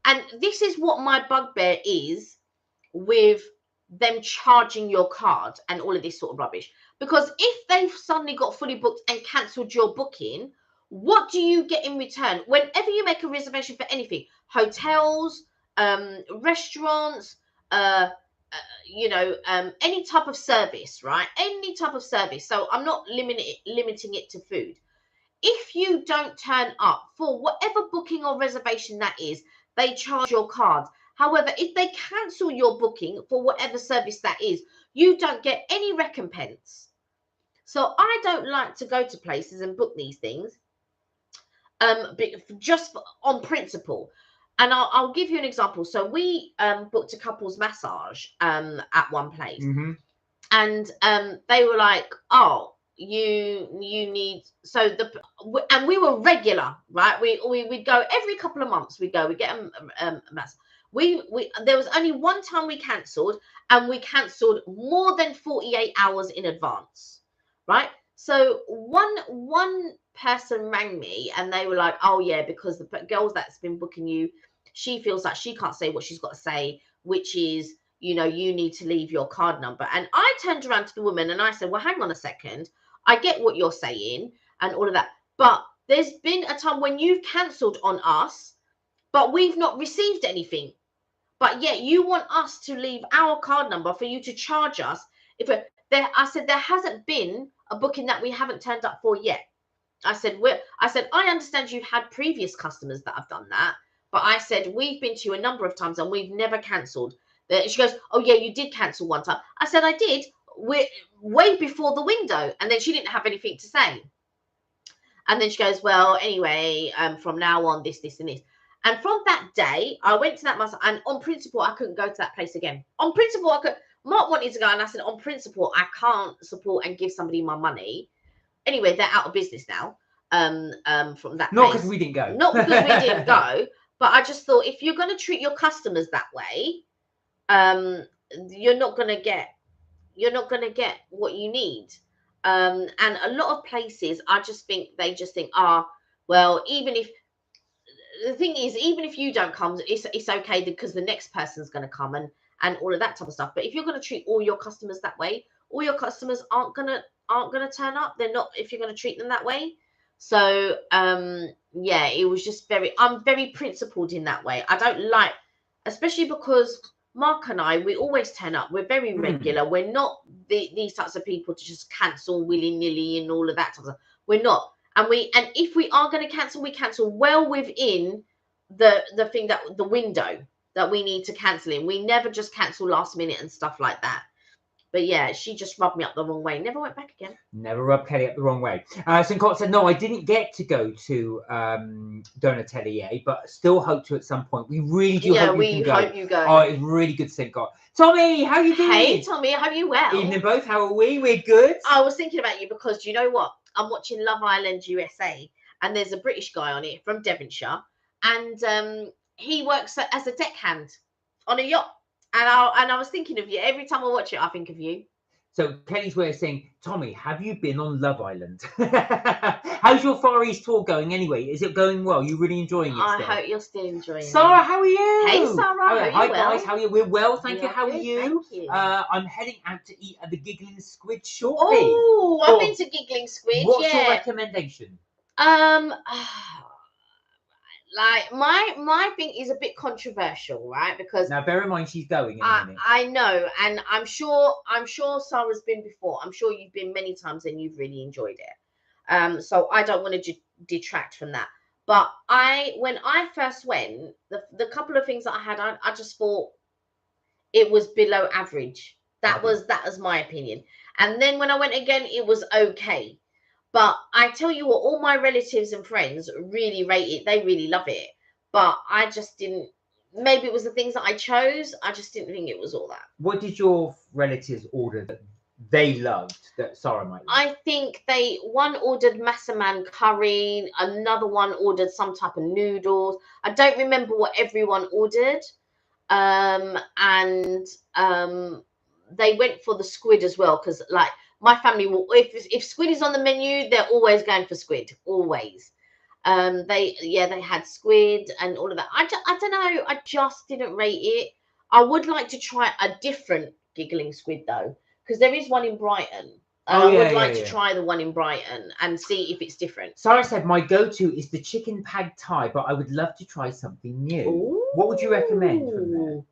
And this is what my bugbear is with them charging your card and all of this sort of rubbish. Because if they've suddenly got fully booked and cancelled your booking, what do you get in return? Whenever you make a reservation for anything, hotels, restaurants, you know, any type of service, right? Any type of service. So I'm not limiting it to food. If you don't turn up for whatever booking or reservation that is, they charge your card. However, if they cancel your booking for whatever service that is, you don't get any recompense. So I don't like to go to places and book these things just on principle. And I'll give you an example. So we booked a couples massage at one place. Mm-hmm. And they were like, oh, you need, so and we were regular, right? We'd go every couple of months. We get a massage. There was only one time we cancelled, and we cancelled more than 48 hours in advance, right? So one person rang me, and they were like, oh yeah, because the girl that's been booking you, she feels like she can't say what she's got to say, which is, you know, you need to leave your card number. And I turned around to the woman and I said, well, hang on a second. I get what you're saying and all of that, but there's been a time when you've cancelled on us, but we've not received anything. But yet you want us to leave our card number for you to charge us. I said, there hasn't been a booking that we haven't turned up for yet. I said, I understand you've had previous customers that have done that, but I said, we've been to you a number of times and we've never cancelled. She goes, oh yeah, you did cancel one time. I said, I did. We're way before the window. And then she didn't have anything to say. And then she goes, well, anyway, from now on, this, and this. And from that day, I went to that massage, and on principle, I couldn't go to that place again. On principle, Mark wanted to go, and I said, on principle, I can't support and give somebody my money. Anyway, they're out of business now. From that. Not because we didn't go. Not because we didn't go, but I just thought, if you're going to treat your customers that way, you're not going to get what you need. And a lot of places, I just think they just think, well, even if the thing is, even if you don't come, it's okay because the next person's going to come and all of that type of stuff. But if you're going to treat all your customers that way, all your customers aren't gonna turn up. They're not, if you're going to treat them that way. So yeah, it was just I'm very principled in that way. I don't like, especially because Mark and I, we always turn up. We're very regular. We're not these types of people to just cancel willy-nilly and all of that type of stuff. We're not. And if we are going to cancel, we cancel well within the thing, that the window that we need to cancel in. We never just cancel last minute and stuff like that. But yeah, she just rubbed me up the wrong way. Never went back again. Never rubbed Kelly up the wrong way. Sincott said, no, I didn't get to go to Donatelier, but still hope to at some point. We really do hope you go. Oh, it's really good, Sincott. Tommy, how you doing? Hey, Tommy, how are you? Well. Evening both. How are we? We're good. I was thinking about you because, you know what? I'm watching Love Island USA, and there's a British guy on it from Devonshire, and he works as a deckhand on a yacht. And I was thinking of you. Every time I watch it, I think of you. So Kelly's way of saying, Tommy, have you been on Love Island? How's your Far East tour going anyway? Is it going well? You really enjoying it still? I hope you're still enjoying it. Sarah, how are you? Hey, Sarah. Hi, guys. How are you? We're well, thank you. How are Good, you? thank you. I'm heading out to eat at the Giggling Squid shortly. Oh, I've been to Giggling Squid. What's your recommendation? Like my thing is a bit controversial, right? Because now bear in mind she's going in a minute. I know, and I'm sure Sarah's been before. I'm sure you've been many times and you've really enjoyed it. So I don't want to detract from that. But when I first went, the couple of things that I had, I just thought it was below average. That was my opinion. And then when I went again, it was okay. But I tell you what, all my relatives and friends really rate it. They really love it. But I just didn't. Maybe it was the things that I chose. I just didn't think it was all that. What did your relatives order that they loved that Sarah might love? I think one ordered massaman curry. Another one ordered some type of noodles. I don't remember what everyone ordered. And they went for the squid as well, because like, my family will, if squid is on the menu, they're always going for squid, always. They had squid and all of that. I don't know, I just didn't rate it. I would like to try a different Giggling Squid though, because there is one in Brighton. I would like to try the one in Brighton and see if it's different. Sarah said, my go-to is the chicken pad thai, but I would love to try something new. Ooh. What would you recommend from there?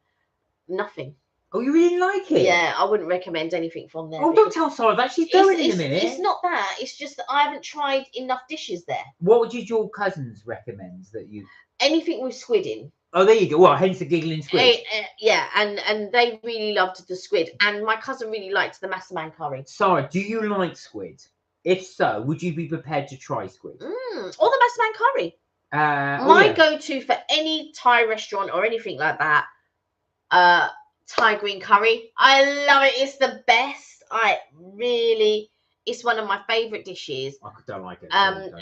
Nothing. Oh, you really like it? Yeah, I wouldn't recommend anything from there. Oh, don't tell Sarah that. She's going in a minute. It's not that. It's just that I haven't tried enough dishes there. What would your cousins recommend that you? Anything with squid in. Oh, there you go. Well, hence the giggling squid. Yeah, and they really loved the squid, and my cousin really liked the massaman curry. Sarah, do you like squid? If so, would you be prepared to try squid? Or the massaman curry. My go-to for any Thai restaurant or anything like that, Thai green curry. I love it. It's the best. It's one of my favorite dishes. I don't like it.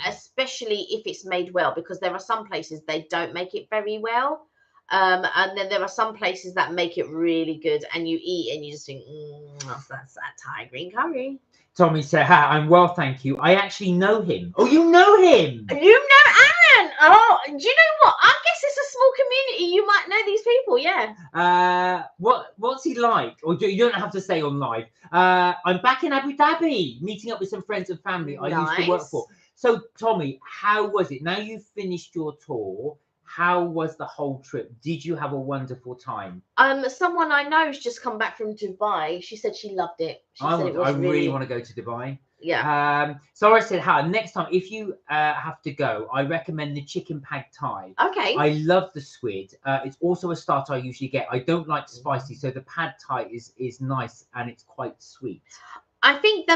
Especially if it's made well, because there are some places they don't make it very well. And then there are some places that make it really good, and you eat and you just think, that's that Thai green curry. Tommy said, "Hi, I'm well, thank you. I actually know him." Oh, you know him? You know Aaron? Oh, do you know what? I guess it's a small community. You might know these people, yeah. What's he like? Or you don't have to say on live. I'm back in Abu Dhabi, meeting up with some friends and family I used to work for. So, Tommy, how was it? Now you've finished your tour. How was the whole trip? Did you have a wonderful time? Someone I know has just come back from Dubai. She said she loved it. I really want to go to Dubai. Yeah. So I said, next time, if you have to go, I recommend the chicken pad thai. Okay. I love the squid. It's also a starter I usually get. I don't like spicy, so the pad thai is nice and it's quite sweet. I think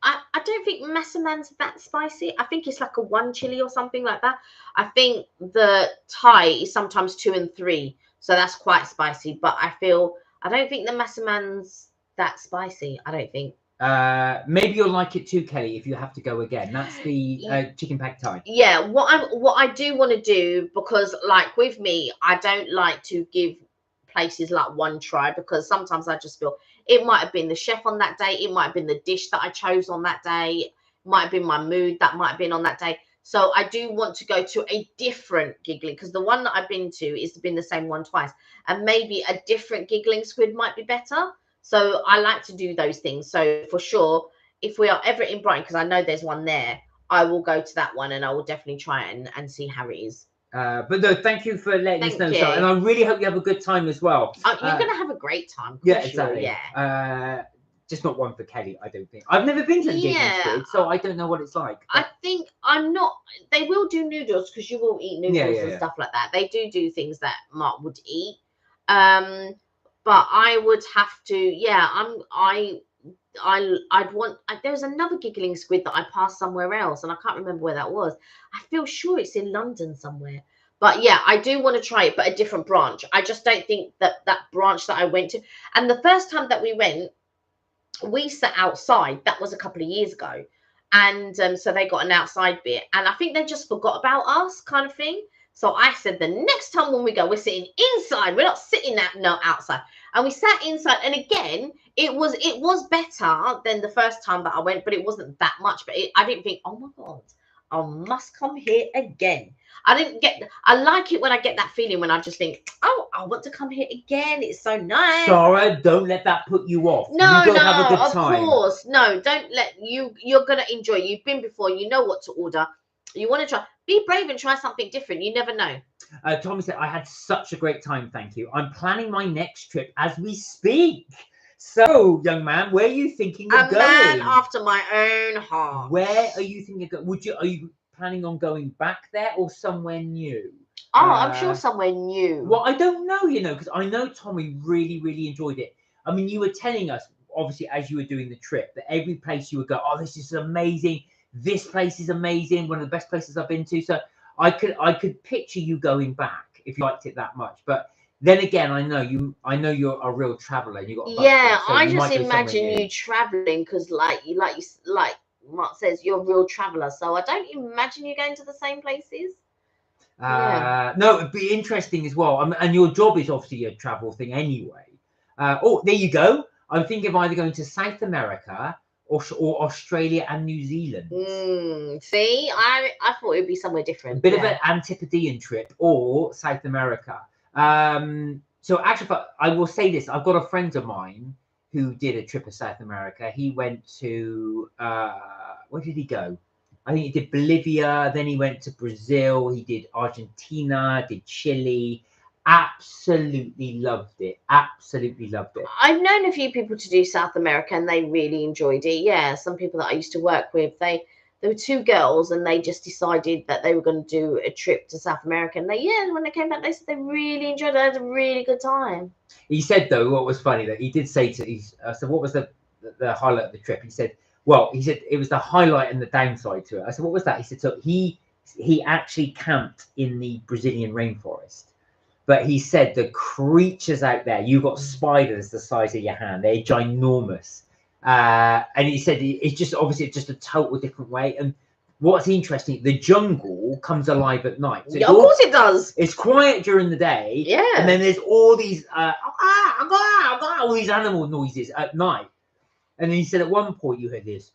I don't think massaman's that spicy. I think it's like a 1 chili or something like that. I think the Thai is sometimes 2 and 3, so that's quite spicy. But I don't think the massaman's that spicy. I don't think. Maybe you'll like it too, Kelly, if you have to go again. That's the chicken pad thai. Yeah, what I do want to do, because like with me, I don't like to give places like one try, because sometimes I just feel it might have been the chef on that day, it might have been the dish that I chose on that day, it might have been my mood that might have been on that day. So I do want to go to a different giggling, because the one that I've been to has been the same one twice, and maybe a different giggling squid might be better. So I like to do those things. So for sure, if we are ever in Brighton, because I know there's one there, I will go to that one and I will definitely try it and see how it is. But no, thank you for letting us know, Sarah, and I really hope you have a good time as well. You're gonna have a great time. Yeah, exactly. Yeah. Just not one for Kelly, I don't think. I've never been to the giggling squid, so I don't know what it's like. But I think I'm not. They will do noodles, because you will eat noodles and stuff like that. They do things that Mark would eat. But I would have to. Yeah, I'd want. There's another giggling squid that I passed somewhere else, and I can't remember where that was. I feel sure it's in London somewhere. But yeah, I do want to try it, but a different branch. I just don't think that branch that I went to. And the first time that we went, we sat outside. That was a couple of years ago, and so they got an outside bit, and I think they just forgot about us, kind of thing. So I said, the next time when we go, we're sitting inside. We're not sitting outside. And we sat inside. And again, it was better than the first time that I went, but it wasn't that much. But I didn't think, oh my God, I must come here again. I like it when I get that feeling, when I just think, oh, I want to come here again. It's so nice. Sarah, don't let that put you off. No, have a good time. Of course. No, don't let you're going to enjoy. You've been before. You know what to order. You want to try. Be brave and try something different. You never know. Tommy said, I had such a great time. Thank you. I'm planning my next trip as we speak. So, young man, where are you thinking of going? A man after my own heart. Where are you thinking of going? Are you planning on going back there or somewhere new? Oh, I'm sure somewhere new. Well, I don't know, because I know Tommy really, really enjoyed it. I mean, you were telling us, obviously, as you were doing the trip, that every place you would go, oh, this is amazing. This place is amazing. One of the best places I've been to. So I could picture you going back if you liked it that much. But then again, I know you're a real traveler. You got I just imagine you traveling, because like Mark says, you're a real traveler. So I don't imagine you going to the same places. No, it'd be interesting as well. And your job is obviously a travel thing anyway. Oh, there you go. I'm thinking of either going to South America or Australia and New Zealand. See, I thought it would be somewhere different. A bit of an Antipodean trip, or South America. So actually, I will say this. I've got a friend of mine who did a trip to South America. He went to, where did he go? I think he did Bolivia. Then he went to Brazil. He did Argentina, did Chile. absolutely loved it. Absolutely loved it. I've known a few people to do South America and they really enjoyed it. Yeah, some people that I used to work with, there were two girls and they just decided that they were going to do a trip to South America. And when they came back, they said they really enjoyed it. They had a really good time. He said, though, what was funny, that he did say I said, what was the highlight of the trip? He said, it was the highlight and the downside to it. I said, what was that? He said, so he actually camped in the Brazilian rainforest. But he said the creatures out there, you've got spiders the size of your hand. They're ginormous. And he said it's just obviously just a total different way. And what's interesting, the jungle comes alive at night. So of course it does. It's quiet during the day. Yeah. And then there's all these all these animal noises at night. And then he said at one point you heard this.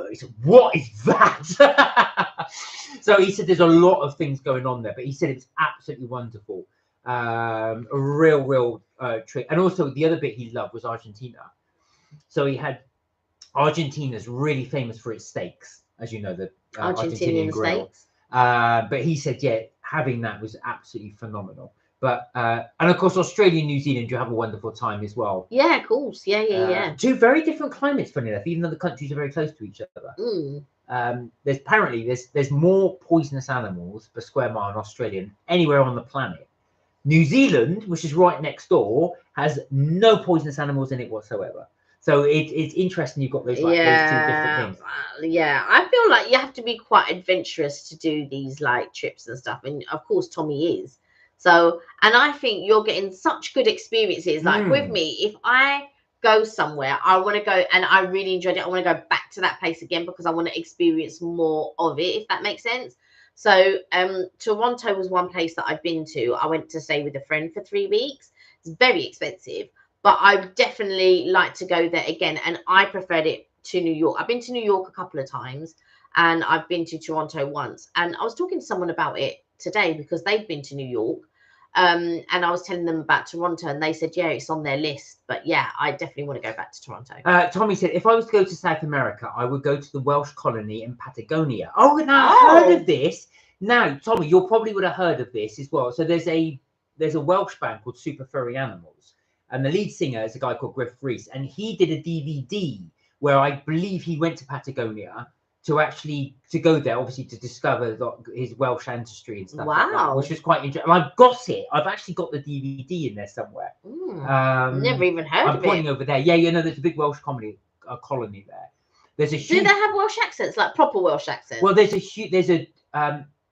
He said, what is that? So he said there's a lot of things going on there, but he said it's absolutely wonderful. A real trip. And also the other bit he loved was Argentina. So he had Argentina's really famous for its steaks, as you know, the Argentinian grill. But he said, having that was absolutely phenomenal. But and of course, Australia and New Zealand, you have a wonderful time as well. Yeah, of course. Yeah. Two very different climates, funny enough, even though the countries are very close to each other. There's more poisonous animals per square mile in Australia than anywhere on the planet. New Zealand, which is right next door, has no poisonous animals in it whatsoever. So it's interesting you've got those two different things. I feel like you have to be quite adventurous to do these like trips and stuff. And of course, Tommy is. So, and I think you're getting such good experiences. Like with me, if I go somewhere, I want to go and I really enjoyed it. I want to go back to that place again because I want to experience more of it, if that makes sense. So Toronto was one place that I've been to. I went to stay with a friend for 3 weeks. It's very expensive, but I definitely like to go there again. And I preferred it to New York. I've been to New York a couple of times and I've been to Toronto once. And I was talking to someone about it today because they've been to New York. And I was telling them about Toronto and they said, it's on their list. But yeah, I definitely want to go back to Toronto. Tommy said, if I was to go to South America, I would go to the Welsh colony in Patagonia. Oh, now I've heard of this. Now, Tommy, you probably would have heard of this as well. So there's a Welsh band called Super Furry Animals. And the lead singer is a guy called Griff Rhys. And he did a DVD where I believe he went to Patagonia to go there, obviously, to discover his Welsh ancestry and stuff. Wow. Like that, which was quite interesting. And I've got it. I've actually got the DVD in there somewhere. Never even heard of it. I'm pointing over there. Yeah, there's a big Welsh colony there. There's a huge... Do they have Welsh accents, like proper Welsh accents? Well,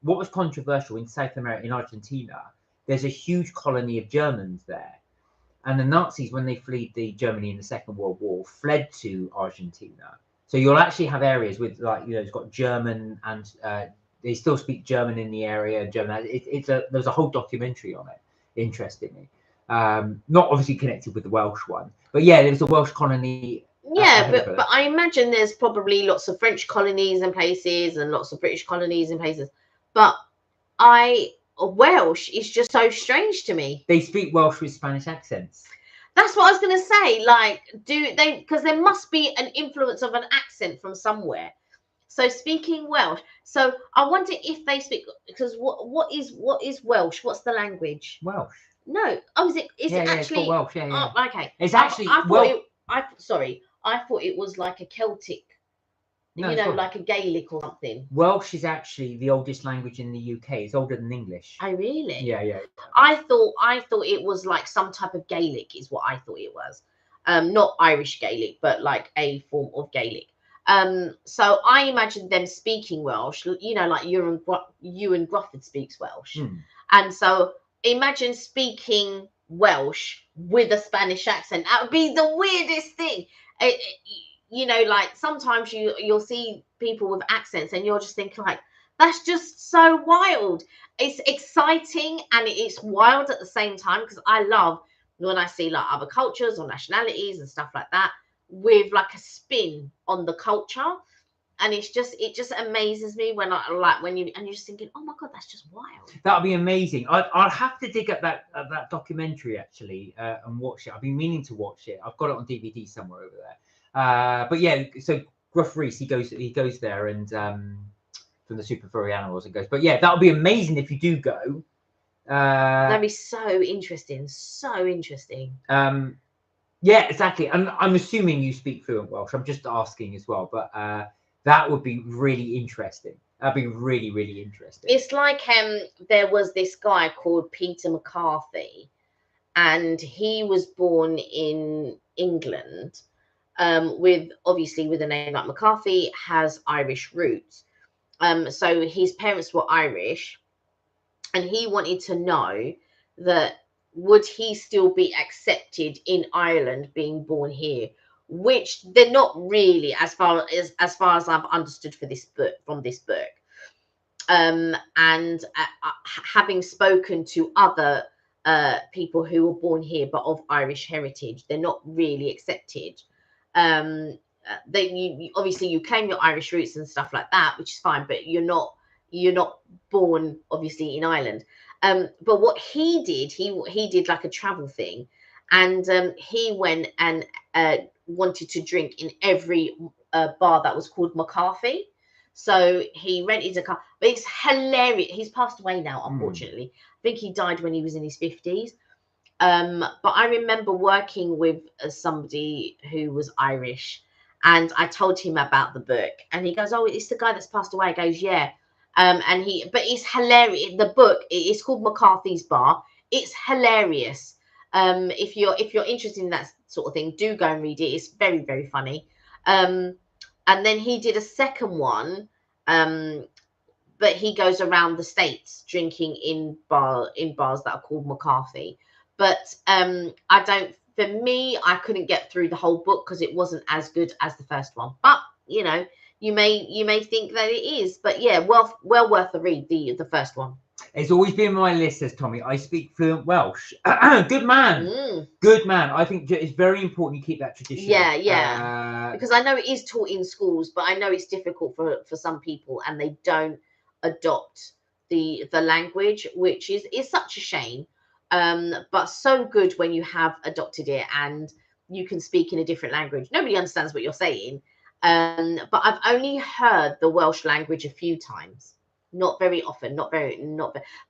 what was controversial in South America, in Argentina, there's a huge colony of Germans there. And the Nazis, when they fled Germany in the Second World War, fled to Argentina. So you'll actually have areas with it's got German and they still speak German in the area. German. There's a whole documentary on it, interestingly. Not obviously connected with the Welsh one, but yeah, there's a Welsh colony. But I imagine there's probably lots of French colonies and places and lots of British colonies and places. But Welsh is just so strange to me. They speak Welsh with Spanish accents. That's what I was going to say. Like, do they? Because there must be an influence of an accent from somewhere. So speaking Welsh. So I wonder if they speak. Because what is Welsh? What's the language? Welsh. No. Oh, is it? Is it actually? It's called Welsh. Yeah. Oh, okay. It's actually. I thought it was like a Celtic. No, like a Gaelic or something. Welsh is actually the oldest language in the UK. It's older than English. Oh, really? Yeah. I thought it was like some type of Gaelic is what I thought it was. Not Irish Gaelic, but like a form of Gaelic. So I imagine them speaking Welsh, like Ewan Grufford speaks Welsh. And so imagine speaking Welsh with a Spanish accent. That would be the weirdest thing. Like sometimes you'll see people with accents and you're just thinking like, that's just so wild. It's exciting and it's wild at the same time because I love when I see like other cultures or nationalities and stuff like that with like a spin on the culture. And it just amazes me when you're just thinking, oh my God, that's just wild. That'll be amazing. I'll have to dig up that documentary actually and watch it. I've been meaning to watch it. I've got it on DVD somewhere over there. But yeah, so Gruff Rhys, he goes there and from the Super Furry Animals and goes. But yeah, that'll be amazing if you do go. That'd be so interesting. So interesting. Yeah, exactly. And I'm assuming you speak fluent Welsh. I'm just asking as well, but that would be really interesting. That'd be really, really interesting. It's like there was this guy called Peter McCarthy, and he was born in England, with obviously with a name like McCarthy, has Irish roots. So his parents were Irish, and he wanted to know that would he still be accepted in Ireland being born here, which they're not really, as far as I've understood for this book from this book. And having spoken to other people who were born here but of Irish heritage, they're not really accepted. They obviously you claim your Irish roots and stuff like that, which is fine, but you're not born obviously in Ireland. But what he did, he did like a travel thing, and he went and wanted to drink in every bar that was called McCarthy. So he rented a car, but it's hilarious. He's passed away now, unfortunately. I think he died when he was in his 50s. But I remember working with somebody who was Irish, and I told him about the book, and he goes, "Oh, it's the guy that's passed away." I goes, "Yeah." But it's hilarious. The book, it's called McCarthy's Bar. It's hilarious. If you're interested in that sort of thing, do go and read it. It's very, very funny. And then he did a second one, but he goes around the States drinking in bars that are called McCarthy. But for me, I couldn't get through the whole book because it wasn't as good as the first one. But you know, you may think that it is. But yeah, well worth the read, the first one. It's always been on my list, says Tommy. I speak fluent Welsh. Good man. Good man. I think it's very important you keep that tradition. Yeah. Because I know it is taught in schools, but I know it's difficult for some people, and they don't adopt the language, which is such a shame. But so good when you have adopted it and you can speak in a different language. Nobody understands what you're saying. But I've only heard the Welsh language a few times. Not very often, not very.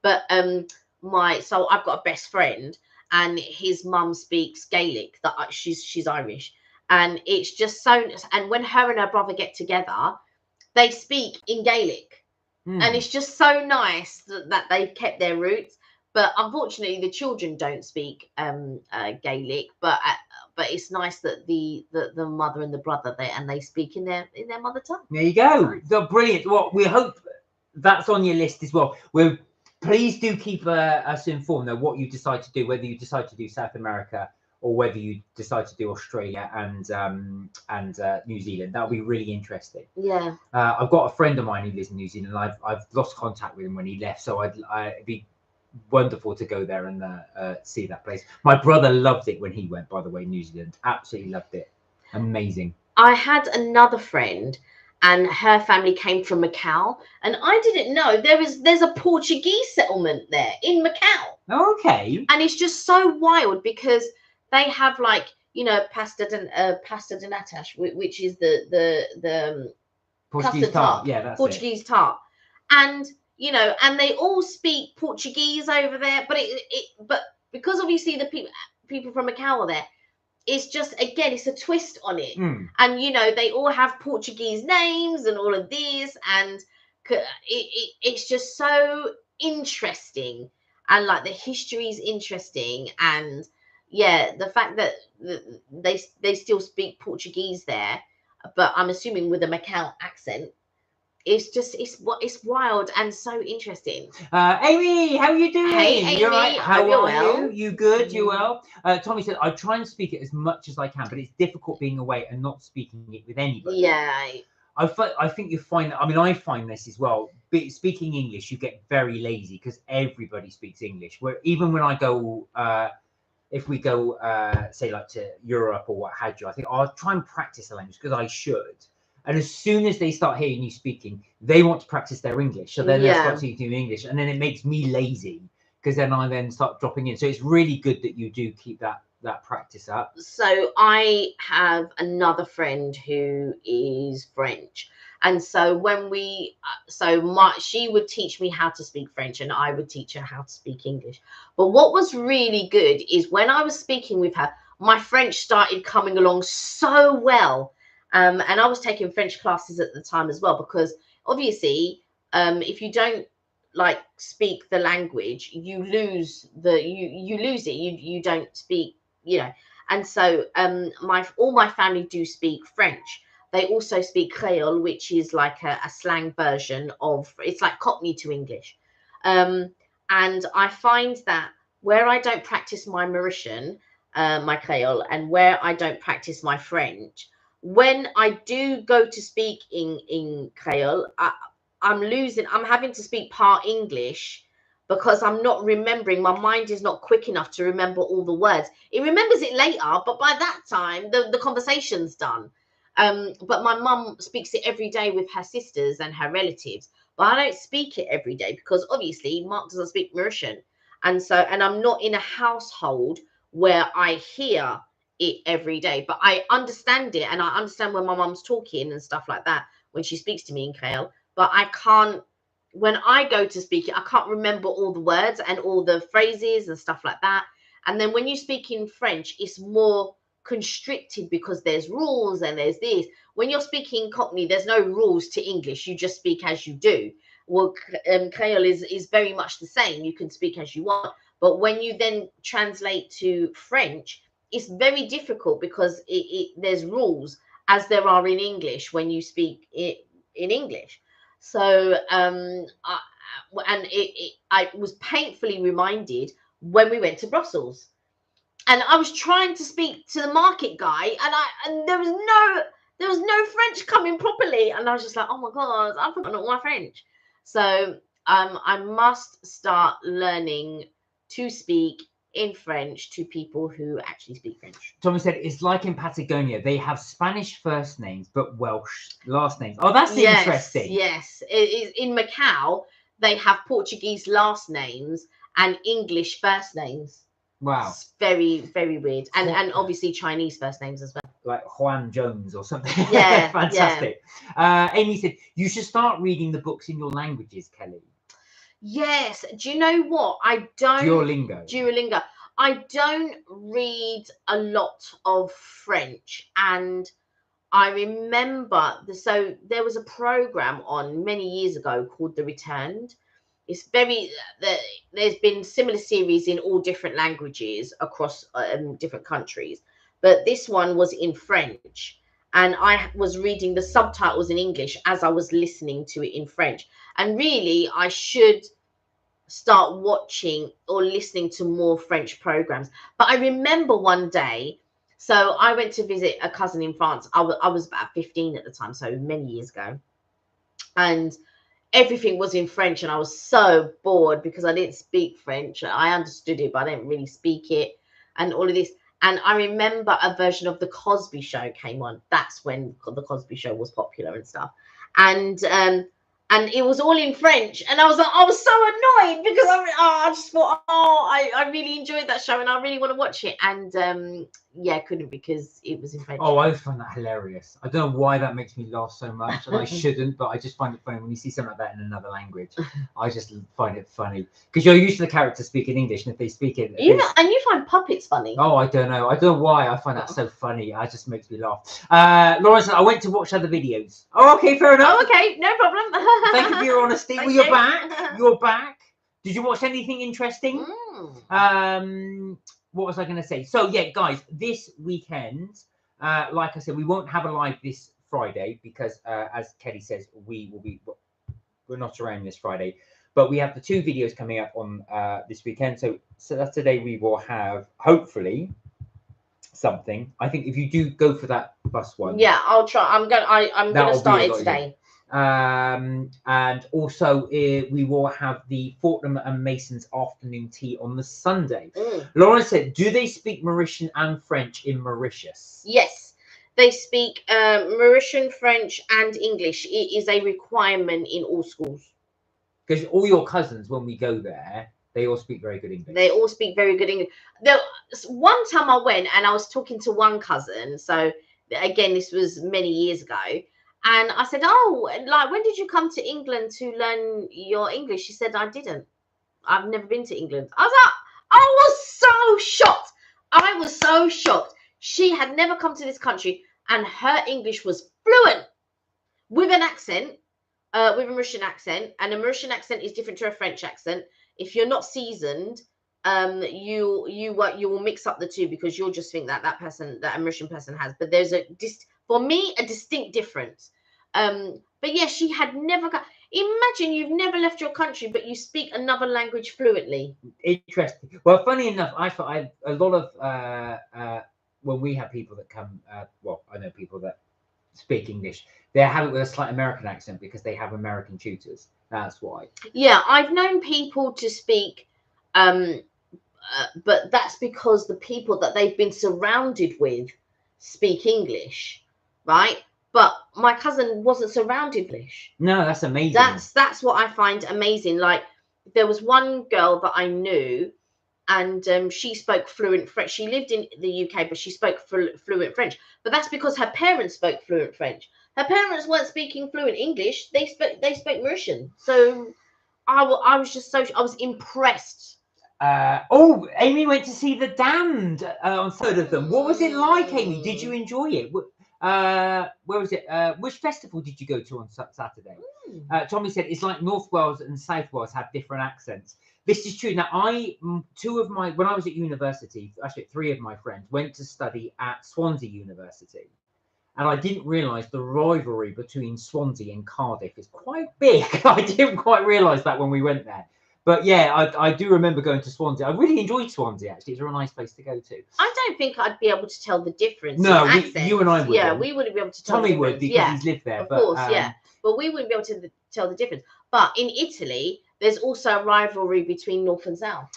But so I've got a best friend, and his mum speaks Gaelic. That she's Irish, and it's just so. And when her and her brother get together, they speak in Gaelic, and it's just so nice that they've kept their roots. But unfortunately, the children don't speak Gaelic. But it's nice that the mother and the brother they speak in their mother tongue. There you go. Nice. Brilliant. Well, we hope that's on your list as well. Please do keep us informed of what you decide to do, whether you decide to do South America or whether you decide to do Australia and New Zealand. That'll be really interesting. Yeah. I've got a friend of mine who lives in New Zealand. I've lost contact with him when he left, so it'd be wonderful to go there and see that place. My brother loved it when he went, by the way. New Zealand, absolutely loved it. Amazing. I had another friend, and her family came from Macau, and I didn't know there's a Portuguese settlement there in Macau. Okay. And it's just so wild because they have, like, you know, pasta de natas, which is the Portuguese tart. Yeah, that's Portuguese tart, and you know, and they all speak Portuguese over there, but because obviously the people from Macau are there, it's just, again, it's a twist on it. And you know, they all have Portuguese names and all of this, and it's just so interesting, and like the history is interesting, and yeah, the fact that they still speak Portuguese there, but I'm assuming with a Macau accent. It's wild and so interesting. Amy, how are you doing? Hey, Amy. You're right. How are well? you? You good? You well? Tommy said, I try and speak it as much as I can, but it's difficult being away and not speaking it with anybody. Yeah. I think you find, I mean, I find this as well. Speaking English, you get very lazy because everybody speaks English. Where even when I go, if we go, say, like to Europe or what have you, I think I'll try and practice the language because I should. And as soon as they start hearing you speaking, they want to practice their English. So then they start speaking in English. And then it makes me lazy because then I then start dropping in. So it's really good that you do keep that practice up. So I have another friend who is French. And so when we, she would teach me how to speak French and I would teach her how to speak English. But what was really good is when I was speaking with her, my French started coming along so well. And I was taking French classes at the time as well, because obviously, if you don't like speak the language, you lose you lose it. You don't speak, you know. And so all my family do speak French. They also speak Creole, which is like a slang version of, it's like Cockney to English. And I find that where I don't practice my Mauritian, my Creole, and where I don't practice my French, when I do go to speak in Creole, I'm having to speak part English because I'm not remembering. My mind is not quick enough to remember all the words. It remembers it later, but by that time, the conversation's done. But my mum speaks it every day with her sisters and her relatives. But I don't speak it every day because obviously Mark doesn't speak Mauritian. And I'm not in a household where I hear it every day. But I understand it, and I understand when my mum's talking and stuff like that when she speaks to me in Creole. But I can't, when I go to speak it, I can't remember all the words and all the phrases and stuff like that. And then when you speak in French, it's more constricted because there's rules and there's this. When you're speaking Cockney, there's no rules to English. You just speak as you do. Well, Creole is very much the same. You can speak as you want. But when you then translate to French, it's very difficult because there's rules as there are in English when you speak it in English. So I was painfully reminded when we went to Brussels. And I was trying to speak to the market guy, and there was no French coming properly, and I was just like, oh my god, I've forgotten all my French. So I must start learning to speak in French to people who actually speak French. Thomas said it's like in Patagonia, they have Spanish first names but Welsh last names. Oh, that's interesting. Yes, in Macau they have Portuguese last names and English first names. Wow. It's very, very weird. And obviously Chinese first names as well. Like Juan Jones or something. Yeah. Fantastic. Amy said, you should start reading the books in your languages, Kelly. Yes. Do you know what? I don't. Duolingo. I don't read a lot of French. And I remember, so there was a program on many years ago called The Returned. It's there's been similar series in all different languages across different countries, but this one was in French, and I was reading the subtitles in English as I was listening to it in French. And really, I should start watching or listening to more French programs. But I remember one day, so I went to visit a cousin in France. I was about 15 at the time, so many years ago, and everything was in French, and I was so bored because I didn't speak French. I understood it, but I didn't really speak it, and all of this. And I remember a version of The Cosby Show came on. That's when The Cosby Show was popular and stuff. And it was all in French, and I was so annoyed because I just thought, I really enjoyed that show and I really want to watch it, and yeah, couldn't because it was in French. Oh, I find that hilarious. I don't know why that makes me laugh so much, and I shouldn't, but I just find it funny when you see something like that in another language. I just find it funny because you're used to the character speaking English, and if they speak it, and you find puppets funny. Oh, I don't know why I find that so funny. It just makes me laugh. Laura said, I went to watch other videos. Oh, okay, fair enough. Oh, okay, no problem. Thank you for your honesty. Well, you're back. You're back. Did you watch anything interesting? What was I going to say? So, yeah, guys, this weekend, like I said, we won't have a live this Friday because, as Kelly says, we're not around this Friday. But we have the 2 videos coming up on this weekend. So Saturday we will have, hopefully, something. I think if you do go for that bus one. Yeah, I'll try. I'm gonna start it today. And also we will have the Fortnum and Mason's afternoon tea on the Sunday. Lauren said, do they speak Mauritian and French in Mauritius? Yes, they speak Mauritian, French and English. It is a requirement in all schools. Because all your cousins, when we go there, they all speak very good English. They all speak very good English. One time I went and I was talking to one cousin. So again, this was many years ago. And I said, oh, like, when did you come to England to learn your English? She said, I didn't. I've never been to England. I was so shocked. I was so shocked. She had never come to this country and her English was fluent with an accent, with a Mauritian accent. And a Mauritian accent is different to a French accent. If you're not seasoned, you will mix up the two because you'll just think that a Mauritian person has. But there's for me a distinct difference. But yeah, she had never got. Imagine you've never left your country, but you speak another language fluently. Interesting. Well, funny enough, a lot of when we have people that come, well, I know people that speak English, they have it with a slight American accent because they have American tutors. That's why. Yeah, I've known people to speak, but that's because the people that they've been surrounded with speak English, right? But my cousin wasn't surrounded with English. No, that's amazing. That's what I find amazing. Like, there was one girl that I knew, and she spoke fluent French. She lived in the UK, but she spoke fluent French. But that's because her parents spoke fluent French. Her parents weren't speaking fluent English. They spoke Mauritian. So I was impressed. Oh, Amy went to see The Damned on third of them. What was it like, Amy? Did you enjoy it? Where was it? Which festival did you go to on Saturday? Tommy said it's like North Wales and South Wales have different accents. This is true. Now, when I was at university, actually 3 of my friends went to study at Swansea University. And I didn't realise the rivalry between Swansea and Cardiff is quite big. I didn't quite realise that when we went there. But yeah, I do remember going to Swansea. I really enjoyed Swansea, actually. It's a real nice place to go to. I don't think I'd be able to tell the difference. No, you and I would. Yeah, we wouldn't be able to tell Tommy would because he's lived there. Of course, yeah. But we wouldn't be able to tell the difference. But in Italy, there's also a rivalry between North and South.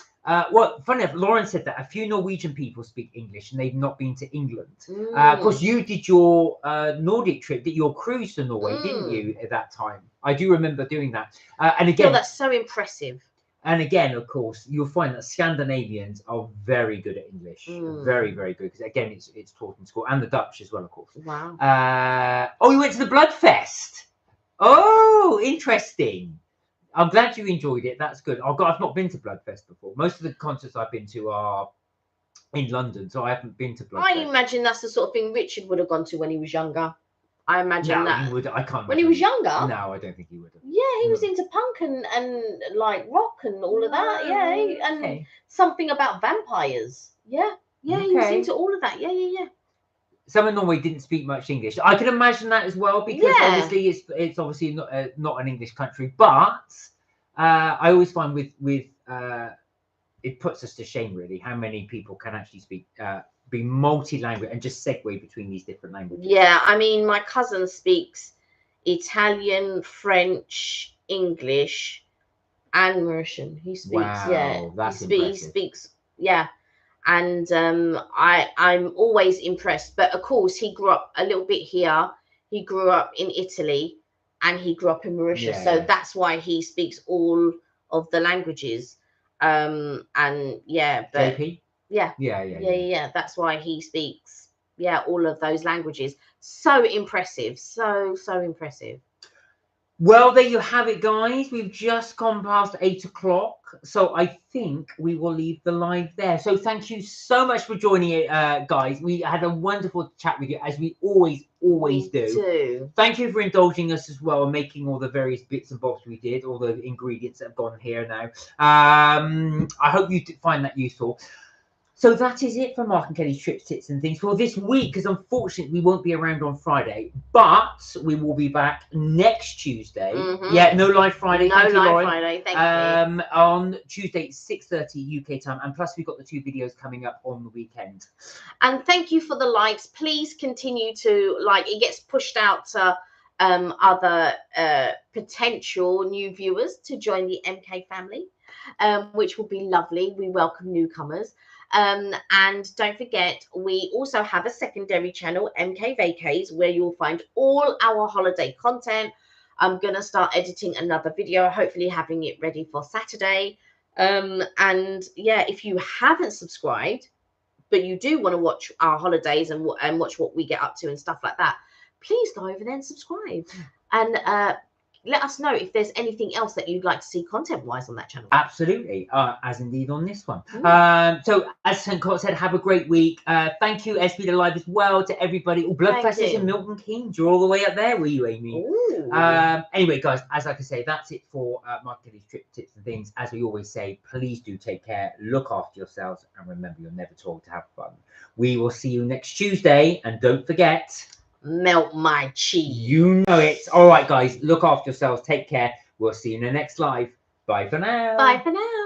Well, funny enough, Lauren said that a few Norwegian people speak English and they've not been to England. Of course, you did your Nordic trip, your cruise to Norway, didn't you, at that time? I do remember doing that. And again, that's so impressive. And again, of course, you'll find that Scandinavians are very good at English. Very, very good. Because again, it's taught in school. And the Dutch as well, of course. Wow. Oh, you went to the Bloodfest. Oh, interesting. I'm glad you enjoyed it. That's good. I've not been to Bloodfest before. Most of the concerts I've been to are in London, so I haven't been to Bloodfest. I imagine that's the sort of thing Richard would have gone to when he was younger. I imagine that. He would. I can't. When he was younger? No, I don't think he would have. Yeah, he was into punk and like rock and all of that. Yeah, and something about vampires. Yeah, he was into all of that. Yeah. Some in Norway didn't speak much English. I can imagine that as well because obviously it's obviously not an English country. But I always find with it puts us to shame really how many people can actually speak. Be multi-language and just segue between these different languages. Yeah, I mean, my cousin speaks Italian, French, English, and Mauritian. He speaks, he speaks, and I'm always impressed. But of course, he grew up a little bit here. He grew up in Italy, and he grew up in Mauritius, so that's why he speaks all of the languages. And but. JP? Yeah. That's why he speaks, all of those languages. So impressive. So impressive. Well, there you have it, guys. We've just gone past 8 o'clock. So I think we will leave the live there. So thank you so much for joining it, guys. We had a wonderful chat with you, as we always do. Thank you for indulging us as well, making all the various bits and bobs we did, all the ingredients that have gone here now. I hope you find that useful. So that is it for Mark and Kelly's Trips, Tips and Things for this week, because unfortunately we won't be around on Friday, but we will be back next Tuesday. Yeah, no live Friday. No live Friday, thank you. On Tuesday, 6:30 UK time, and plus we've got the 2 videos coming up on the weekend. And thank you for the likes. Please continue to like. It gets pushed out to other potential new viewers to join the MK family, which will be lovely. We welcome newcomers. And don't forget, we also have a secondary channel, MK Vacays, where you'll find all our holiday content. I'm gonna start editing another video, hopefully having it ready for Saturday. And yeah, if you haven't subscribed but you do want to watch our holidays and watch what we get up to and stuff like that, please go over there and subscribe. And let us know if there's anything else that you'd like to see content-wise on that channel. Absolutely, as indeed on this one. So as St. Cott said, have a great week. Thank you, SB Live as well, to everybody. Oh, Blood Fest in Milton Keynes. You're all the way up there, were you, Amy? Anyway, guys, as like I say, that's it for my Kiddies trip tips and things. As we always say, please do take care, look after yourselves, and remember, you're never told to have fun. We will see you next Tuesday, and don't forget, melt my cheese. You know it. All right, guys, look after yourselves. Take care. We'll see you in the next live. Bye for now. Bye for now.